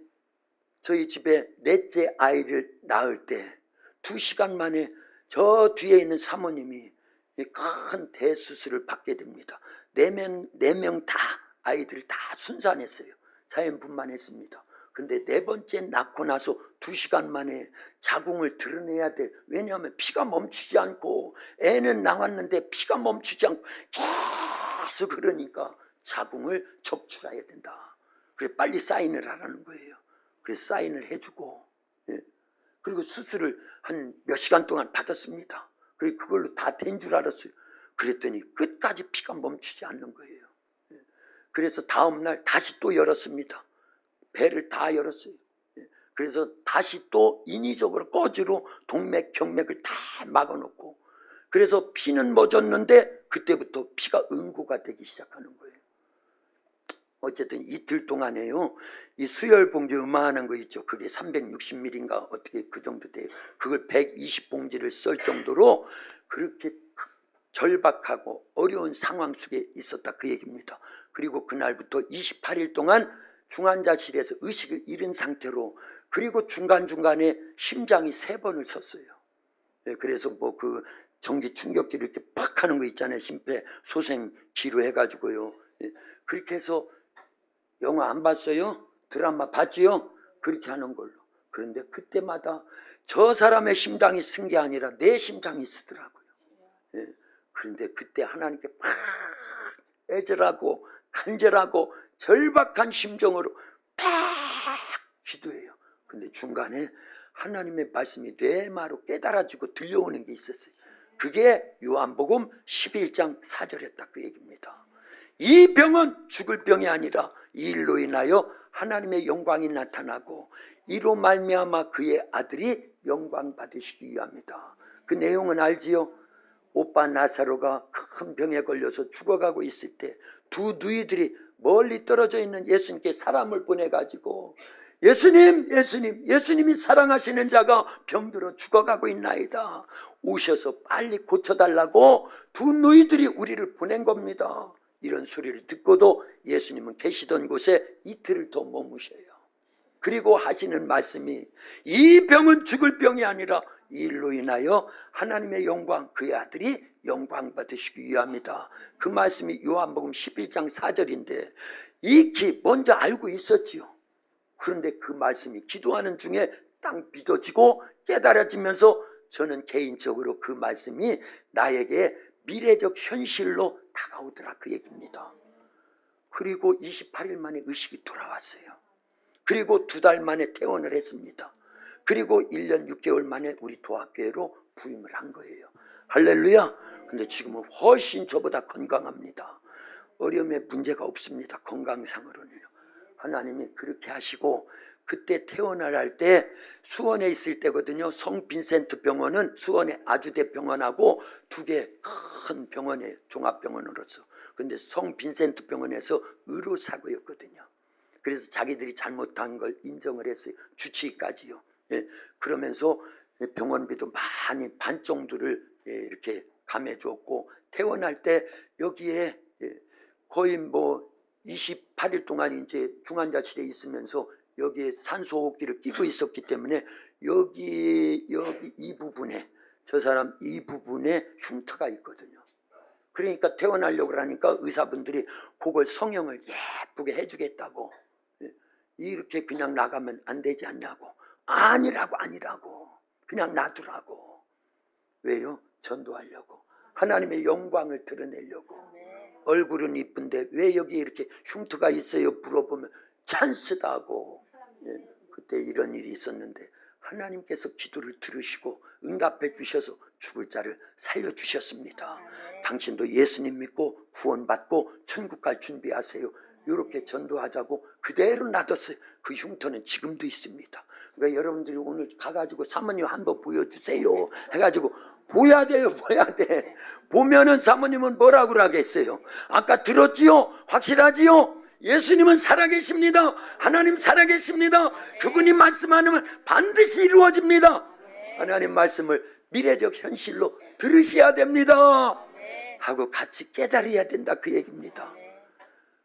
저희 집에 넷째 아이를 낳을 때 2시간 만에 저 뒤에 있는 사모님이 큰 대수술을 받게 됩니다. 4명 다 아이들을 다 순산했어요. 자연분만했습니다. 근데 4번째 낳고 나서 2시간 만에 자궁을 드러내야 돼. 왜냐하면 피가 멈추지 않고, 애는 나왔는데 피가 멈추지 않고 계속 흐르니까 자궁을 적출해야 된다. 그래 빨리 사인을 하라는 거예요. 그래서 사인을 해주고, 예. 그리고 수술을 한 몇 시간 동안 받았습니다. 그리고 그걸로 다 된 줄 알았어요. 그랬더니 끝까지 피가 멈추지 않는 거예요. 예. 그래서 다음날 다시 또 열었습니다. 배를 다 열었어요. 예. 그래서 다시 또 인위적으로 꺼지로 동맥, 경맥을 다 막아놓고, 그래서 피는 멎었는데 그때부터 피가 응고가 되기 시작하는 거예요. 어쨌든 이틀 동안에요, 이 수혈봉지 요만한 거 있죠. 그게 360ml인가 어떻게 그 정도 돼요. 그걸 120봉지를 쓸 정도로 그렇게 절박하고 어려운 상황 속에 있었다, 그 얘기입니다. 그리고 그날부터 28일 동안 중환자실에서 의식을 잃은 상태로, 그리고 중간중간에 심장이 3번을 섰어요. 예, 그래서 뭐 그 전기 충격기를 이렇게 팍 하는 거 있잖아요. 심폐소생기로 해가지고요. 예, 그렇게 해서 영화 안 봤어요? 드라마 봤지요? 그렇게 하는 걸로. 그런데 그때마다 저 사람의 심장이 쓴 게 아니라 내 심장이 쓰더라고요. 예. 그런데 그때 하나님께 막 애절하고 간절하고 절박한 심정으로 막 기도해요. 근데 중간에 하나님의 말씀이 뇌마로 깨달아지고 들려오는 게 있었어요. 그게 요한복음 11장 4절에 딱 그 얘기입니다. 이 병은 죽을 병이 아니라 이 일로 인하여 하나님의 영광이 나타나고 이로 말미암아 그의 아들이 영광 받으시기 위함이다. 그 내용은 알지요? 오빠 나사로가 큰 병에 걸려서 죽어가고 있을 때 두 누이들이 멀리 떨어져 있는 예수님께 사람을 보내가지고 예수님이 사랑하시는 자가 병들어 죽어가고 있나이다. 오셔서 빨리 고쳐달라고 두 누이들이 우리를 보낸 겁니다. 이런 소리를 듣고도 예수님은 계시던 곳에 이틀을 더 머무셔요. 그리고 하시는 말씀이 이 병은 죽을 병이 아니라 이 일로 인하여 하나님의 영광, 그의 아들이 영광 받으시기 위함이다. 그 말씀이 요한복음 11장 4절인데 익히 먼저 알고 있었지요. 그런데 그 말씀이 기도하는 중에 딱 믿어지고 깨달아지면서 저는 개인적으로 그 말씀이 나에게 미래적 현실로 다가오더라, 그 얘기입니다. 그리고 28일 만에 의식이 돌아왔어요. 그리고 2달 만에 퇴원을 했습니다. 그리고 1년 6개월 만에 우리 도합교회로 부임을 한 거예요. 할렐루야. 근데 지금은 훨씬 저보다 건강합니다. 어려움에 문제가 없습니다. 건강상으로는요. 하나님이 그렇게 하시고, 그때 퇴원을 할 때 수원에 있을 때거든요. 성 빈센트 병원은 수원의 아주대 병원하고 2개 큰 병원이에요. 종합병원으로서. 근데 성 빈센트 병원에서 의료사고였거든요. 그래서 자기들이 잘못한 걸 인정을 했어요. 주치의까지요. 예, 그러면서 병원비도 많이 반 정도를 이렇게 감해 줬고, 퇴원할 때 여기에 거의 뭐 28일 동안 이제 중환자실에 있으면서 여기에 산소호흡기를 끼고 있었기 때문에 여기 이 부분에, 저 사람 이 부분에 흉터가 있거든요. 그러니까 퇴원하려고 하니까 의사분들이 그걸 성형을 예쁘게 해주겠다고, 이렇게 그냥 나가면 안 되지 않냐고. 아니라고 그냥 놔두라고. 왜요? 전도하려고, 하나님의 영광을 드러내려고. 얼굴은 이쁜데 왜 여기 이렇게 흉터가 있어요? 물어보면 찬스다고. 그때 이런 일이 있었는데 하나님께서 기도를 들으시고 응답해 주셔서 죽을 자를 살려주셨습니다. 당신도 예수님 믿고 구원받고 천국 갈 준비하세요. 이렇게 전도하자고 그대로 놔뒀어요. 그 흉터는 지금도 있습니다. 그러니까 여러분들이 오늘 가가지고 사모님 한번 보여주세요 해가지고 보여야 돼요. 보여야 돼. 보면은 사모님은 뭐라고 하겠어요? 아까 들었지요? 확실하지요? 예수님은 살아계십니다. 하나님 살아계십니다. 그분이 말씀하면 반드시 이루어집니다. 하나님 말씀을 미래적 현실로 들으셔야 됩니다. 하고 같이 깨달아야 된다 그 얘기입니다.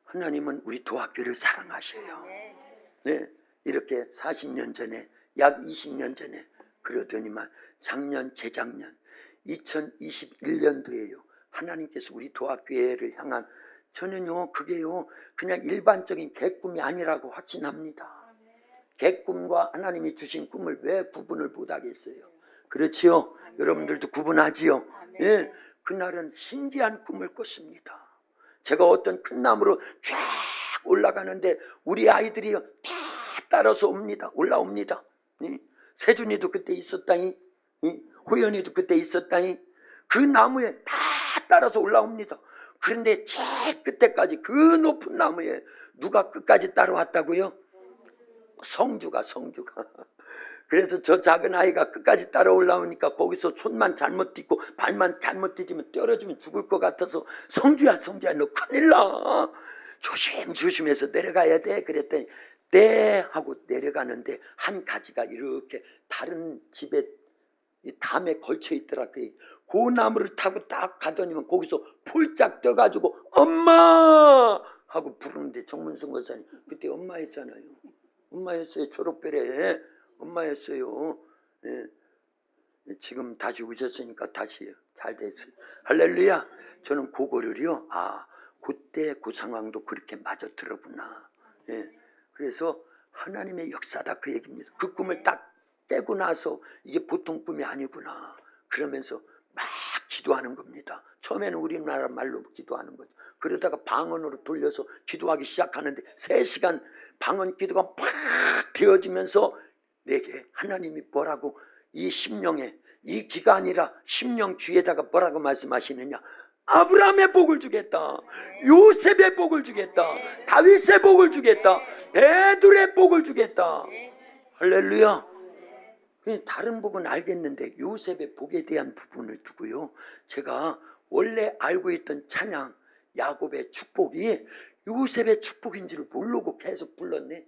하나님은 우리 도학교를 사랑하셔요. 네, 이렇게 40년 전에, 약 20년 전에 그러더니만 작년, 재작년 2021년도에요. 하나님께서 우리 도학교회를 향한, 저는요 그게요 그냥 일반적인 개꿈이 아니라고 확신합니다. 개꿈과 하나님이 주신 꿈을 왜 구분을 못하겠어요? 그렇지요? 여러분들도 구분하지요? 예, 그날은 신기한 꿈을 꿨습니다. 제가 어떤 큰 나무로 쫙 올라가는데 우리 아이들이 다 따라서 옵니다. 올라옵니다. 예? 세준이도 그때 있었다니, 예? 호연이도 그때 있었다니. 그 나무에 다 따라서 올라옵니다. 그런데 제일 끝에까지 그 높은 나무에 누가 끝까지 따라왔다고요? 성주가. 그래서 저 작은 아이가 끝까지 따라 올라오니까 거기서 손만 잘못 딛고 발만 잘못 디디면 떨어지면 죽을 것 같아서 성주야 너 큰일 나, 조심해서 내려가야 돼 그랬더니 네 하고 내려가는데 한 가지가 이렇게 다른 집에 담에 걸쳐 있더라. 그 나무를 타고 딱 가더니만 거기서 폴짝 떠가지고 엄마 하고 부르는데 정문승 권사님 그때 엄마였잖아요. 엄마였어요. 초록별에 엄마였어요. 예. 지금 다시 오셨으니까 다시 잘 됐어요. 할렐루야. 저는 그거를요, 그때 그 상황도 그렇게 맞아 들었구나. 예. 그래서 하나님의 역사다 그 얘기입니다. 그 꿈을 딱 깨고 나서 이게 보통 꿈이 아니구나 그러면서 막 기도하는 겁니다. 처음에는 우리나라 말로 기도하는 거죠. 그러다가 방언으로 돌려서 기도하기 시작하는데 3시간 방언 기도가 막 되어지면서 내게 하나님이 뭐라고, 이 심령에, 이 기가 아니라 심령 주에다가 뭐라고 말씀하시느냐, 아브라함의 복을 주겠다, 요셉의 복을 주겠다, 다윗의 복을 주겠다, 베드로의 복을 주겠다. 할렐루야. 다른 복은 알겠는데 요셉의 복에 대한 부분을 두고요, 제가 원래 알고 있던 찬양 야곱의 축복이 요셉의 축복인지를 모르고 계속 불렀네.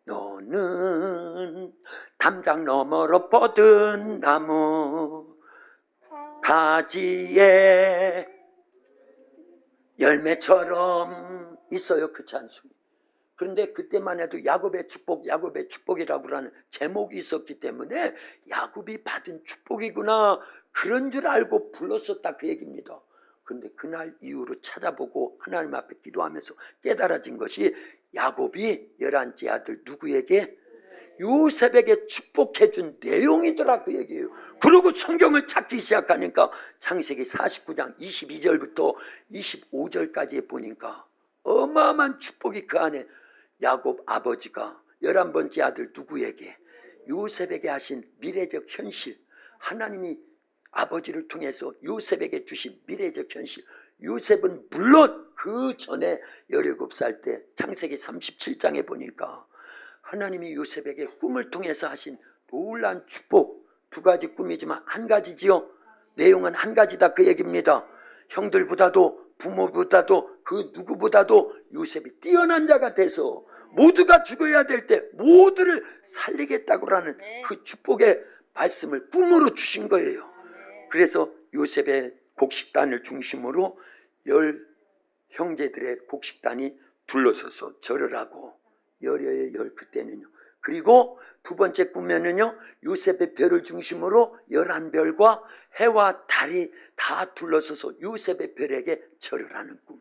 너는 담장 너머로 뻗은 나무 가지에 열매처럼 있어요 그 찬송이. 그런데 그때만 해도 야곱의 축복이라고 하는 제목이 있었기 때문에 야곱이 받은 축복이구나 그런 줄 알고 불렀었다 그 얘기입니다. 그런데 그날 이후로 찾아보고 하나님 앞에 기도하면서 깨달아진 것이 야곱이 11째 아들 누구에게? 요셉에게 축복해준 내용이더라 그 얘기예요. 그리고 성경을 찾기 시작하니까 창세기 49장 22절부터 25절까지 보니까 어마어마한 축복이 그 안에, 야곱 아버지가 11번째 아들 누구에게? 요셉에게 하신 미래적 현실, 하나님이 아버지를 통해서 요셉에게 주신 미래적 현실. 요셉은 물론 그 전에 17살 때 창세기 37장에 보니까 하나님이 요셉에게 꿈을 통해서 하신 놀라운 축복, 2가지 꿈이지만 한 가지지요. 내용은 한 가지다 그 얘기입니다. 형들보다도 부모보다도 그 누구보다도 요셉이 뛰어난 자가 돼서 모두가 죽어야 될 때 모두를 살리겠다고 하는 그 축복의 말씀을 꿈으로 주신 거예요. 그래서 요셉의 곡식단을 중심으로 10 형제들의 곡식단이 둘러서서 절을 하고, 열여의 열 그때는요. 그리고 2번째 꿈에는요, 요셉의 별을 중심으로 11별과 해와 달이 다 둘러서서 요셉의 별에게 절을 하는 꿈.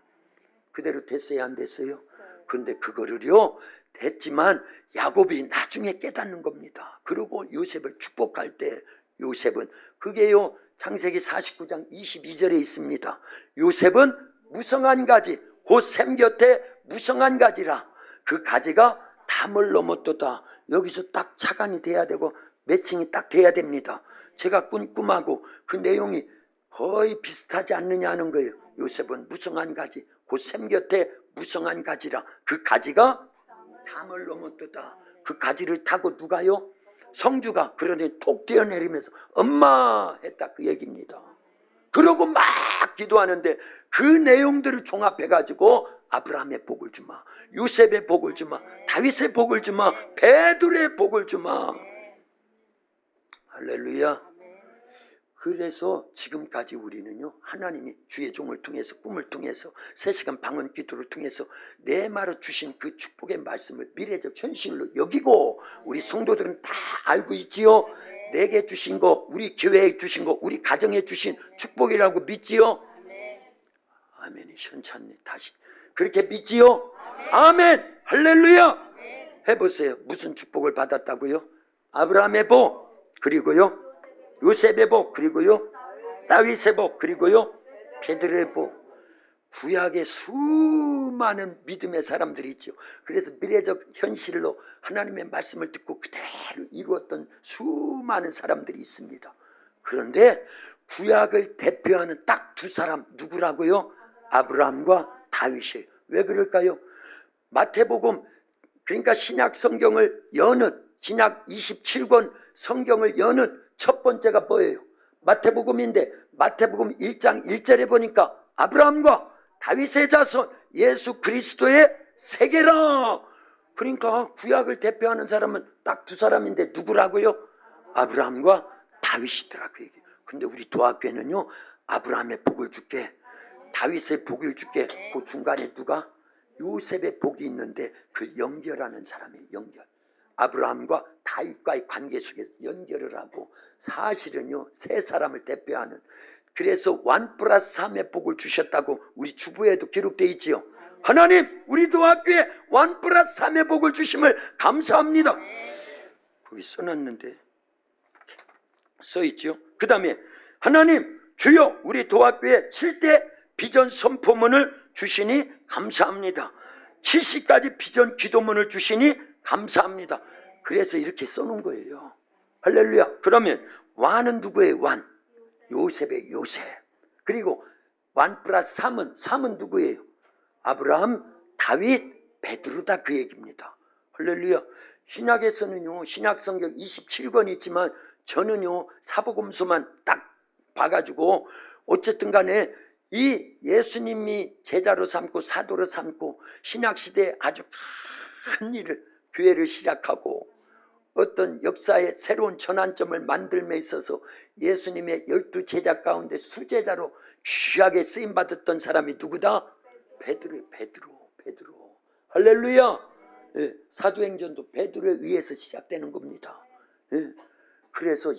그대로 됐어요 안 됐어요? 그런데 그거를요 됐지만 야곱이 나중에 깨닫는 겁니다. 그리고 요셉을 축복할 때 요셉은, 그게요 창세기 49장 22절에 있습니다. 요셉은 무성한 가지, 곧 샘 곁에 무성한 가지라. 그 가지가 담을 넘었도다. 여기서 딱 차관이 돼야 되고 매칭이 딱 돼야 됩니다. 제가 꾼 꿈하고 그 내용이 거의 비슷하지 않느냐 하는 거예요. 요셉은 무성한 가지, 곧 샘 곁에 무성한 가지라. 그 가지가 담을 넘었도다. 그 가지를 타고 누가요? 성주가. 그러니 톡 뛰어내리면서 엄마 했다 그 얘기입니다. 그러고 막 기도하는데 그 내용들을 종합해가지고 아브라함의 복을 주마, 요셉의 복을 주마, 다윗의 복을 주마, 베드로의 복을 주마. 할렐루야. 그래서 지금까지 우리는요, 하나님이 주의 종을 통해서, 꿈을 통해서, 3시간 방언 기도를 통해서 내말로 주신 그 축복의 말씀을 미래적 현실로 여기고, 우리 성도들은 다 알고 있지요. 내게 주신 거, 우리 교회에 주신 거, 우리 가정에 주신 축복이라고 믿지요. 아멘이 현찬네. 다시 그렇게 믿지요. 아멘. 할렐루야. 해보세요. 무슨 축복을 받았다고요? 아브라함의 복, 그리고요 요셉의 복, 그리고요 다윗의 복, 그리고요 베드로의 복. 구약의 수많은 믿음의 사람들이 있죠. 그래서 미래적 현실로 하나님의 말씀을 듣고 그대로 이루었던 수많은 사람들이 있습니다. 그런데 구약을 대표하는 딱 2사람, 누구라고요? 아브라함과 다윗이에요. 왜 그럴까요? 마태복음, 그러니까 신약 성경을 여는, 신약 27권 성경을 여는 첫 번째가 뭐예요? 마태복음인데, 마태복음 1장 1절에 보니까 아브라함과 다윗의 자손 예수 그리스도의 세계라. 그러니까 구약을 대표하는 사람은 딱 2사람인데 누구라고요? 아브라함과 다윗이더라 그 얘기. 근데 우리 도학교에는요, 아브라함의 복을 줄게, 다윗의 복을 줄게, 그 중간에 누가? 요셉의 복이 있는데 그 연결하는 사람이 연결. 아브라함과 다윗과의 관계 속에서 연결을 하고, 사실은요 3사람을 대표하는, 그래서 1+3의 복을 주셨다고 우리 주부에도 기록되어 있지요. 하나님, 우리 도학교에 1+3의 복을 주심을 감사합니다. 거기 써놨는데 써있죠. 그 다음에 하나님 주여, 우리 도학교에 7대 비전 선포문을 주시니 감사합니다. 70가지 비전 기도문을 주시니 감사합니다. 그래서 이렇게 써놓은 거예요. 할렐루야. 그러면 완은 누구예요? 완, 요셉의 요셉. 그리고 1+3은 누구예요? 아브라함, 다윗, 베드로다 그 얘기입니다. 할렐루야. 신약에서는요, 신약성경 27권 있지만 저는요 사복음서만 딱 봐가지고, 어쨌든 간에 이 예수님이 제자로 삼고 사도로 삼고 신약시대에 아주 큰 일을, 교회를 시작하고 어떤 역사의 새로운 전환점을 만들며 있어서 예수님의 12제자 가운데 수제자로 귀하게 쓰임받았던 사람이 누구다? 베드로. 할렐루야. 예, 사도행전도 베드로에 의해서 시작되는 겁니다. 예, 그래서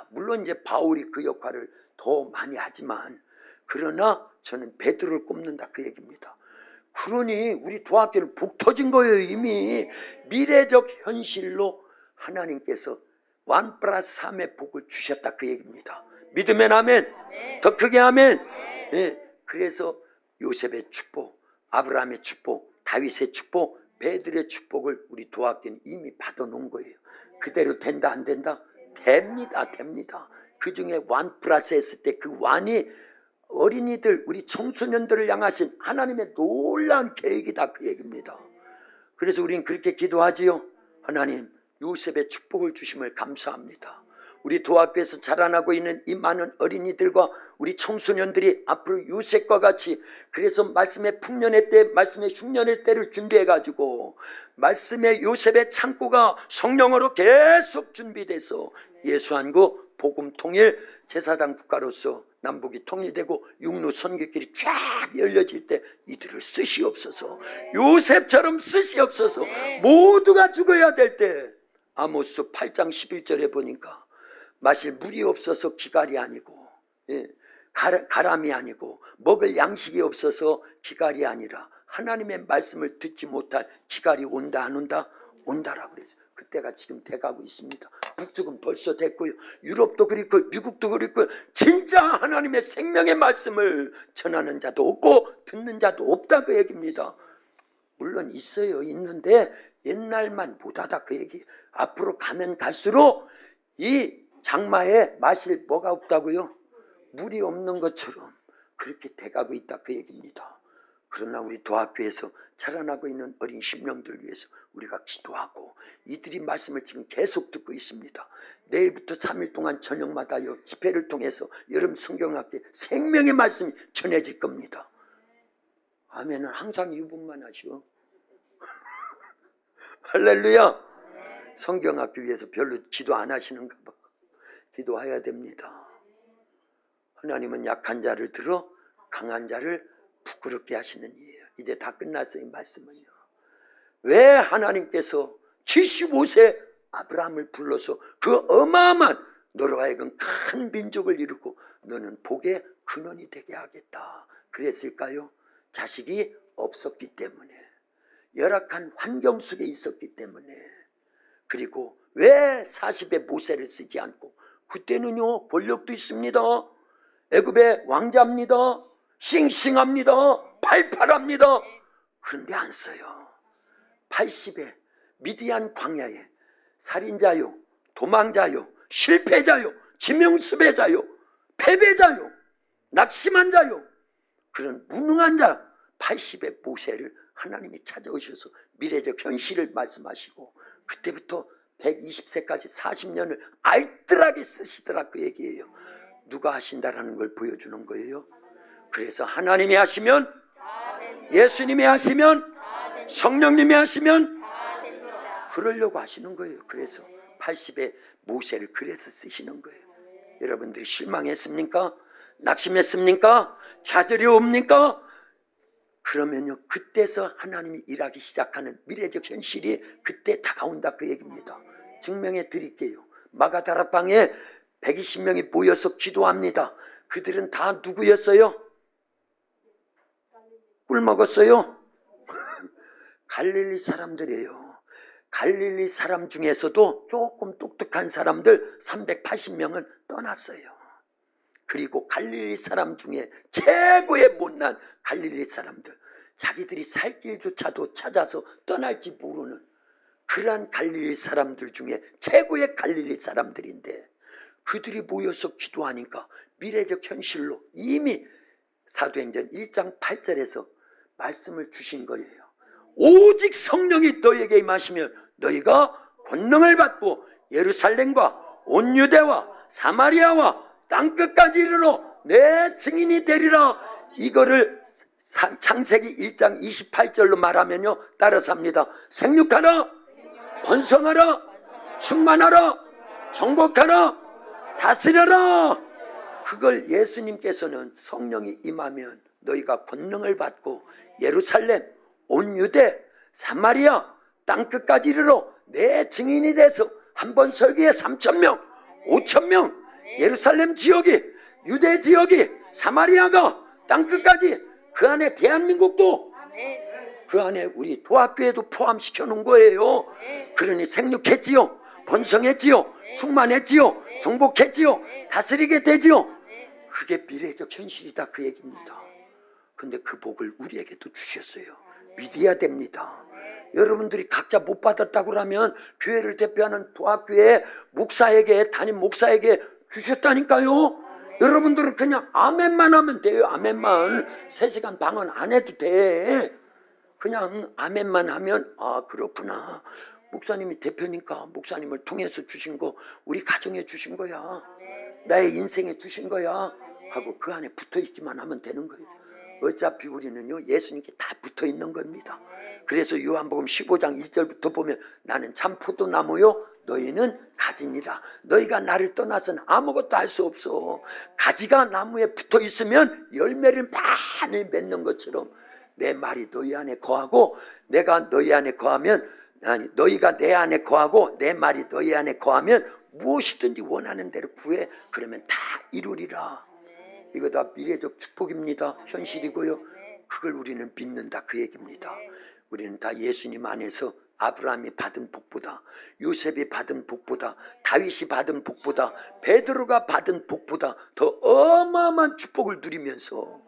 물론 이제 바울이 그 역할을 더 많이 하지만, 그러나 저는 베드로를 꼽는다 그 얘기입니다. 그러니 우리 도학교는 복 터진 거예요. 이미 미래적 현실로 하나님께서 1+3의 복을 주셨다 그 얘기입니다. 믿으면 아멘. 더 크게 아멘. 예, 그래서 요셉의 축복, 아브라함의 축복, 다윗의 축복, 베드로의 축복을 우리 도학교는 이미 받아놓은 거예요. 그대로 된다 안 된다? 됩니다. 그 중에 1+ 했을 때 그 1이 어린이들, 우리 청소년들을 향하신 하나님의 놀라운 계획이다 그 얘기입니다. 그래서 우리는 그렇게 기도하지요. 하나님, 요셉의 축복을 주심을 감사합니다. 우리 도학교에서 자라나고 있는 이 많은 어린이들과 우리 청소년들이 앞으로 요셉과 같이, 그래서 말씀의 풍년의 때, 말씀의 흉년의 때를 준비해가지고 말씀의 요셉의 창고가 성령으로 계속 준비돼서 예수 안고 복음 통일 제사장 국가로서 남북이 통일되고 육로 선교길이 쫙 열려질 때 이들을 쓰시옵소서. 요셉처럼 쓰시옵소서. 모두가 죽어야 될 때, 아모스 8장 11절에 보니까 마실 물이 없어서 기갈이 아니고, 가람이 아니고, 먹을 양식이 없어서 기갈이 아니라 하나님의 말씀을 듣지 못할 기갈이 온다 안 온다? 온다라고 그랬어요. 그때가 지금 돼가고 있습니다. 북쪽은 벌써 됐고요, 유럽도 그렇고 미국도 그렇고, 진짜 하나님의 생명의 말씀을 전하는 자도 없고 듣는 자도 없다 그 얘기입니다. 물론 있어요. 있는데 옛날만 못하다 그 얘기. 앞으로 가면 갈수록 이 장마에 마실 뭐가 없다고요? 물이 없는 것처럼 그렇게 돼가고 있다 그 얘기입니다. 그러나 우리 도학교에서 자라나고 있는 어린 심령들 위해서 우리가 기도하고, 이들이 말씀을 지금 계속 듣고 있습니다. 내일부터 3일 동안 저녁마다요 집회를 통해서 여름 성경학교 생명의 말씀이 전해질 겁니다. 아멘은 항상 유분만 하시오. 할렐루야. 성경학교 위해서 별로 기도 안 하시는가 봐. 기도해야 됩니다. 하나님은 약한 자를 들어 강한 자를 부끄럽게 하시는 이에요. 이제 다 끝났어요. 이 말씀은요. 왜 하나님께서 75세 아브라함을 불러서 그 어마어마한 너로 하여금 큰 민족을 이루고 너는 복의 근원이 되게 하겠다 그랬을까요? 자식이 없었기 때문에, 열악한 환경 속에 있었기 때문에. 그리고 왜 40에 모세를 쓰지 않고, 그때는요 권력도 있습니다. 애굽의 왕자입니다. 싱싱합니다. 팔팔합니다. 그런데 안 써요. 80에 미디안 광야에 살인자요, 도망자요, 실패자요, 지명수배자요, 패배자요, 낙심한 자요, 그런 무능한 자 80의 모세를 하나님이 찾아오셔서 미래적 현실을 말씀하시고, 그때부터 120세까지 40년을 알뜰하게 쓰시더라 그 얘기예요. 누가 하신다라는 걸 보여주는 거예요. 그래서 하나님이 하시면, 예수님이 하시면, 성령님이 하시면 그러려고 하시는 거예요. 그래서 80의 모세를 그래서 쓰시는 거예요. 여러분들이 실망했습니까? 낙심했습니까? 좌절이 옵니까? 그러면요 그때서 하나님이 일하기 시작하는 미래적 현실이 그때 다가온다 그 얘기입니다. 증명해 드릴게요. 마가다락방에 120명이 모여서 기도합니다. 그들은 다 누구였어요? 꿀 먹었어요? 갈릴리 사람들이에요. 갈릴리 사람 중에서도 조금 똑똑한 사람들 380명은 떠났어요. 그리고 갈릴리 사람 중에 최고의 못난 갈릴리 사람들, 자기들이 살 길조차도 찾아서 떠날지 모르는 그러한 갈릴리 사람들 중에 최고의 갈릴리 사람들인데, 그들이 모여서 기도하니까 미래적 현실로 이미 사도행전 1장 8절에서 말씀을 주신 거예요. 오직 성령이 너희에게 임하시면 너희가 권능을 받고 예루살렘과 온 유대와 사마리아와 땅끝까지 이르러 내 증인이 되리라. 이거를 창세기 1장 28절로 말하면요 따라서 합니다. 생육하라, 번성하라, 충만하라, 정복하라, 다스려라. 그걸 예수님께서는 성령이 임하면 너희가 권능을 받고 예루살렘, 온 유대, 사마리아, 땅끝까지 이르러 내 증인이 돼서 한 번 설교에 3,000명, 5,000명, 예루살렘 지역이, 유대 지역이, 사마리아가 땅끝까지, 그 안에 대한민국도, 그 안에 우리 도학교에도 포함시켜 놓은 거예요. 그러니 생육했지요, 번성했지요, 충만했지요, 정복했지요, 다스리게 되지요. 그게 미래적 현실이다 그 얘기입니다. 근데 그 복을 우리에게도 주셨어요. 믿어야 됩니다. 여러분들이 각자 못 받았다고 하면 교회를 대표하는 도학교의 목사에게, 담임 목사에게 주셨다니까요. 여러분들은 그냥 아멘만 하면 돼요. 아멘만. 3시간 방언 안 해도 돼. 그냥 아멘만 하면 아 그렇구나, 목사님이 대표니까 목사님을 통해서 주신 거 우리 가정에 주신 거야, 나의 인생에 주신 거야 하고 그 안에 붙어있기만 하면 되는 거예요. 어차피 우리는요 예수님께 다 붙어있는 겁니다. 그래서 요한복음 15장 1절부터 보면 나는 참 포도나무요 너희는 가지니라. 너희가 나를 떠나서는 아무것도 할 수 없어. 가지가 나무에 붙어있으면 열매를 많이 맺는 것처럼 내 말이 너희 안에 거하고 내가 너희 안에 거하면, 아니 너희가 내 안에 거하고 내 말이 너희 안에 거하면 무엇이든지 원하는 대로 구해. 그러면 다 이루리라. 이거 다 미래적 축복입니다. 현실이고요. 그걸 우리는 믿는다 그 얘기입니다. 우리는 다 예수님 안에서 아브라함이 받은 복보다, 요셉이 받은 복보다, 다윗이 받은 복보다, 베드로가 받은 복보다 더 어마어마한 축복을 누리면서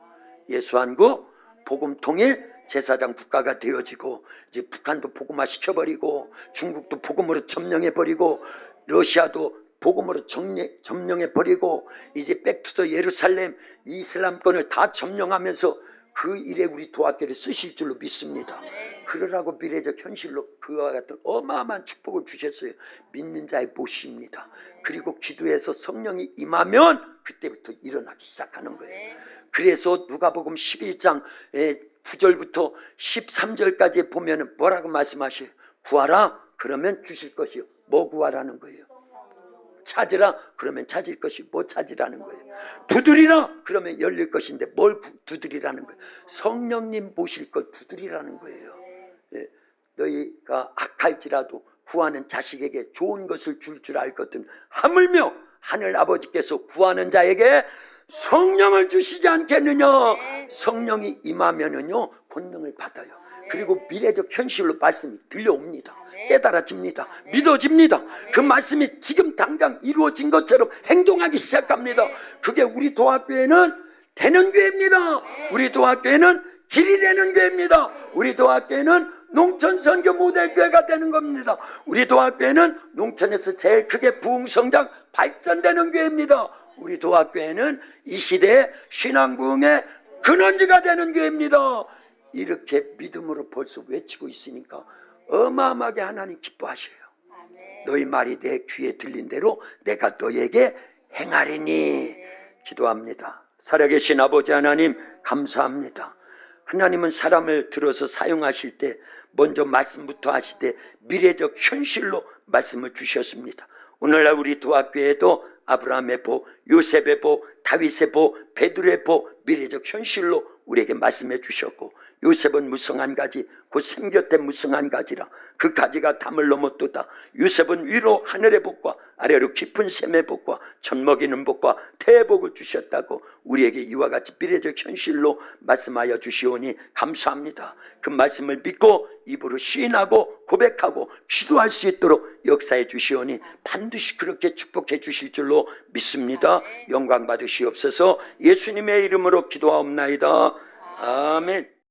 예수 안고 복음 통일 제사장 국가가 되어지고, 이제 북한도 복음화 시켜버리고, 중국도 복음으로 점령해버리고, 러시아도 복음으로 점령해버리고, 이제 백투더 예루살렘 이슬람권을 다 점령하면서 그 일에 우리 도학교를 쓰실 줄로 믿습니다. 그러라고 미래적 현실로 그와 같은 어마어마한 축복을 주셨어요. 믿는 자의 보시입니다. 그리고 기도해서 성령이 임하면 그때부터 일어나기 시작하는 거예요. 그래서 누가복음 11장 9절부터 13절까지 보면 뭐라고 말씀하셔요? 구하라 그러면 주실 것이요. 뭐 구하라는 거예요? 찾으라 그러면 찾을 것이 뭐 찾으라는 거예요. 두드리라 그러면 열릴 것인데 뭘 두드리라는 거예요. 성령님 보실 것 두드리라는 거예요. 예, 너희가 악할지라도 구하는 자식에게 좋은 것을 줄 줄 알거든 하물며 하늘 아버지께서 구하는 자에게 성령을 주시지 않겠느냐. 성령이 임하면은요 권능을 받아요. 그리고 미래적 현실로 말씀이 들려옵니다. 깨달아집니다. 믿어집니다. 그 말씀이 지금 당장 이루어진 것처럼 행동하기 시작합니다. 그게 우리 도학교에는 되는 교회입니다. 우리 도학교에는 길이 되는 교회입니다. 우리 도학교에는 농촌선교 모델교회가 되는 겁니다. 우리 도학교에는 농촌에서 제일 크게 부흥성장 발전되는 교회입니다. 우리 도학교에는 이 시대의 신앙부흥의 근원지가 되는 교회입니다. 이렇게 믿음으로 벌써 외치고 있으니까 어마어마하게 하나님 기뻐하셔요. 너희 말이 내 귀에 들린 대로 내가 너에게 행하리니. 기도합니다. 살아계신 아버지 하나님 감사합니다. 하나님은 사람을 들어서 사용하실 때 먼저 말씀부터 하실 때 미래적 현실로 말씀을 주셨습니다. 오늘날 우리 도학교에도 아브라함의 보, 요셉의 보, 다윗의 보, 베드로의 보 미래적 현실로 우리에게 말씀해 주셨고, 요셉은 무성한 가지 곧 생겼대 무성한 가지라 그 가지가 담을 넘었도다. 요셉은 위로 하늘의 복과 아래로 깊은 샘의 복과 젖먹이는 복과 태의 복을 주셨다고 우리에게 이와 같이 미래적 현실로 말씀하여 주시오니 감사합니다. 그 말씀을 믿고 입으로 시인하고 고백하고 기도할 수 있도록 역사해 주시오니 반드시 그렇게 축복해 주실 줄로 믿습니다. 영광 받으시옵소서. 예수님의 이름으로 기도하옵나이다. 아멘.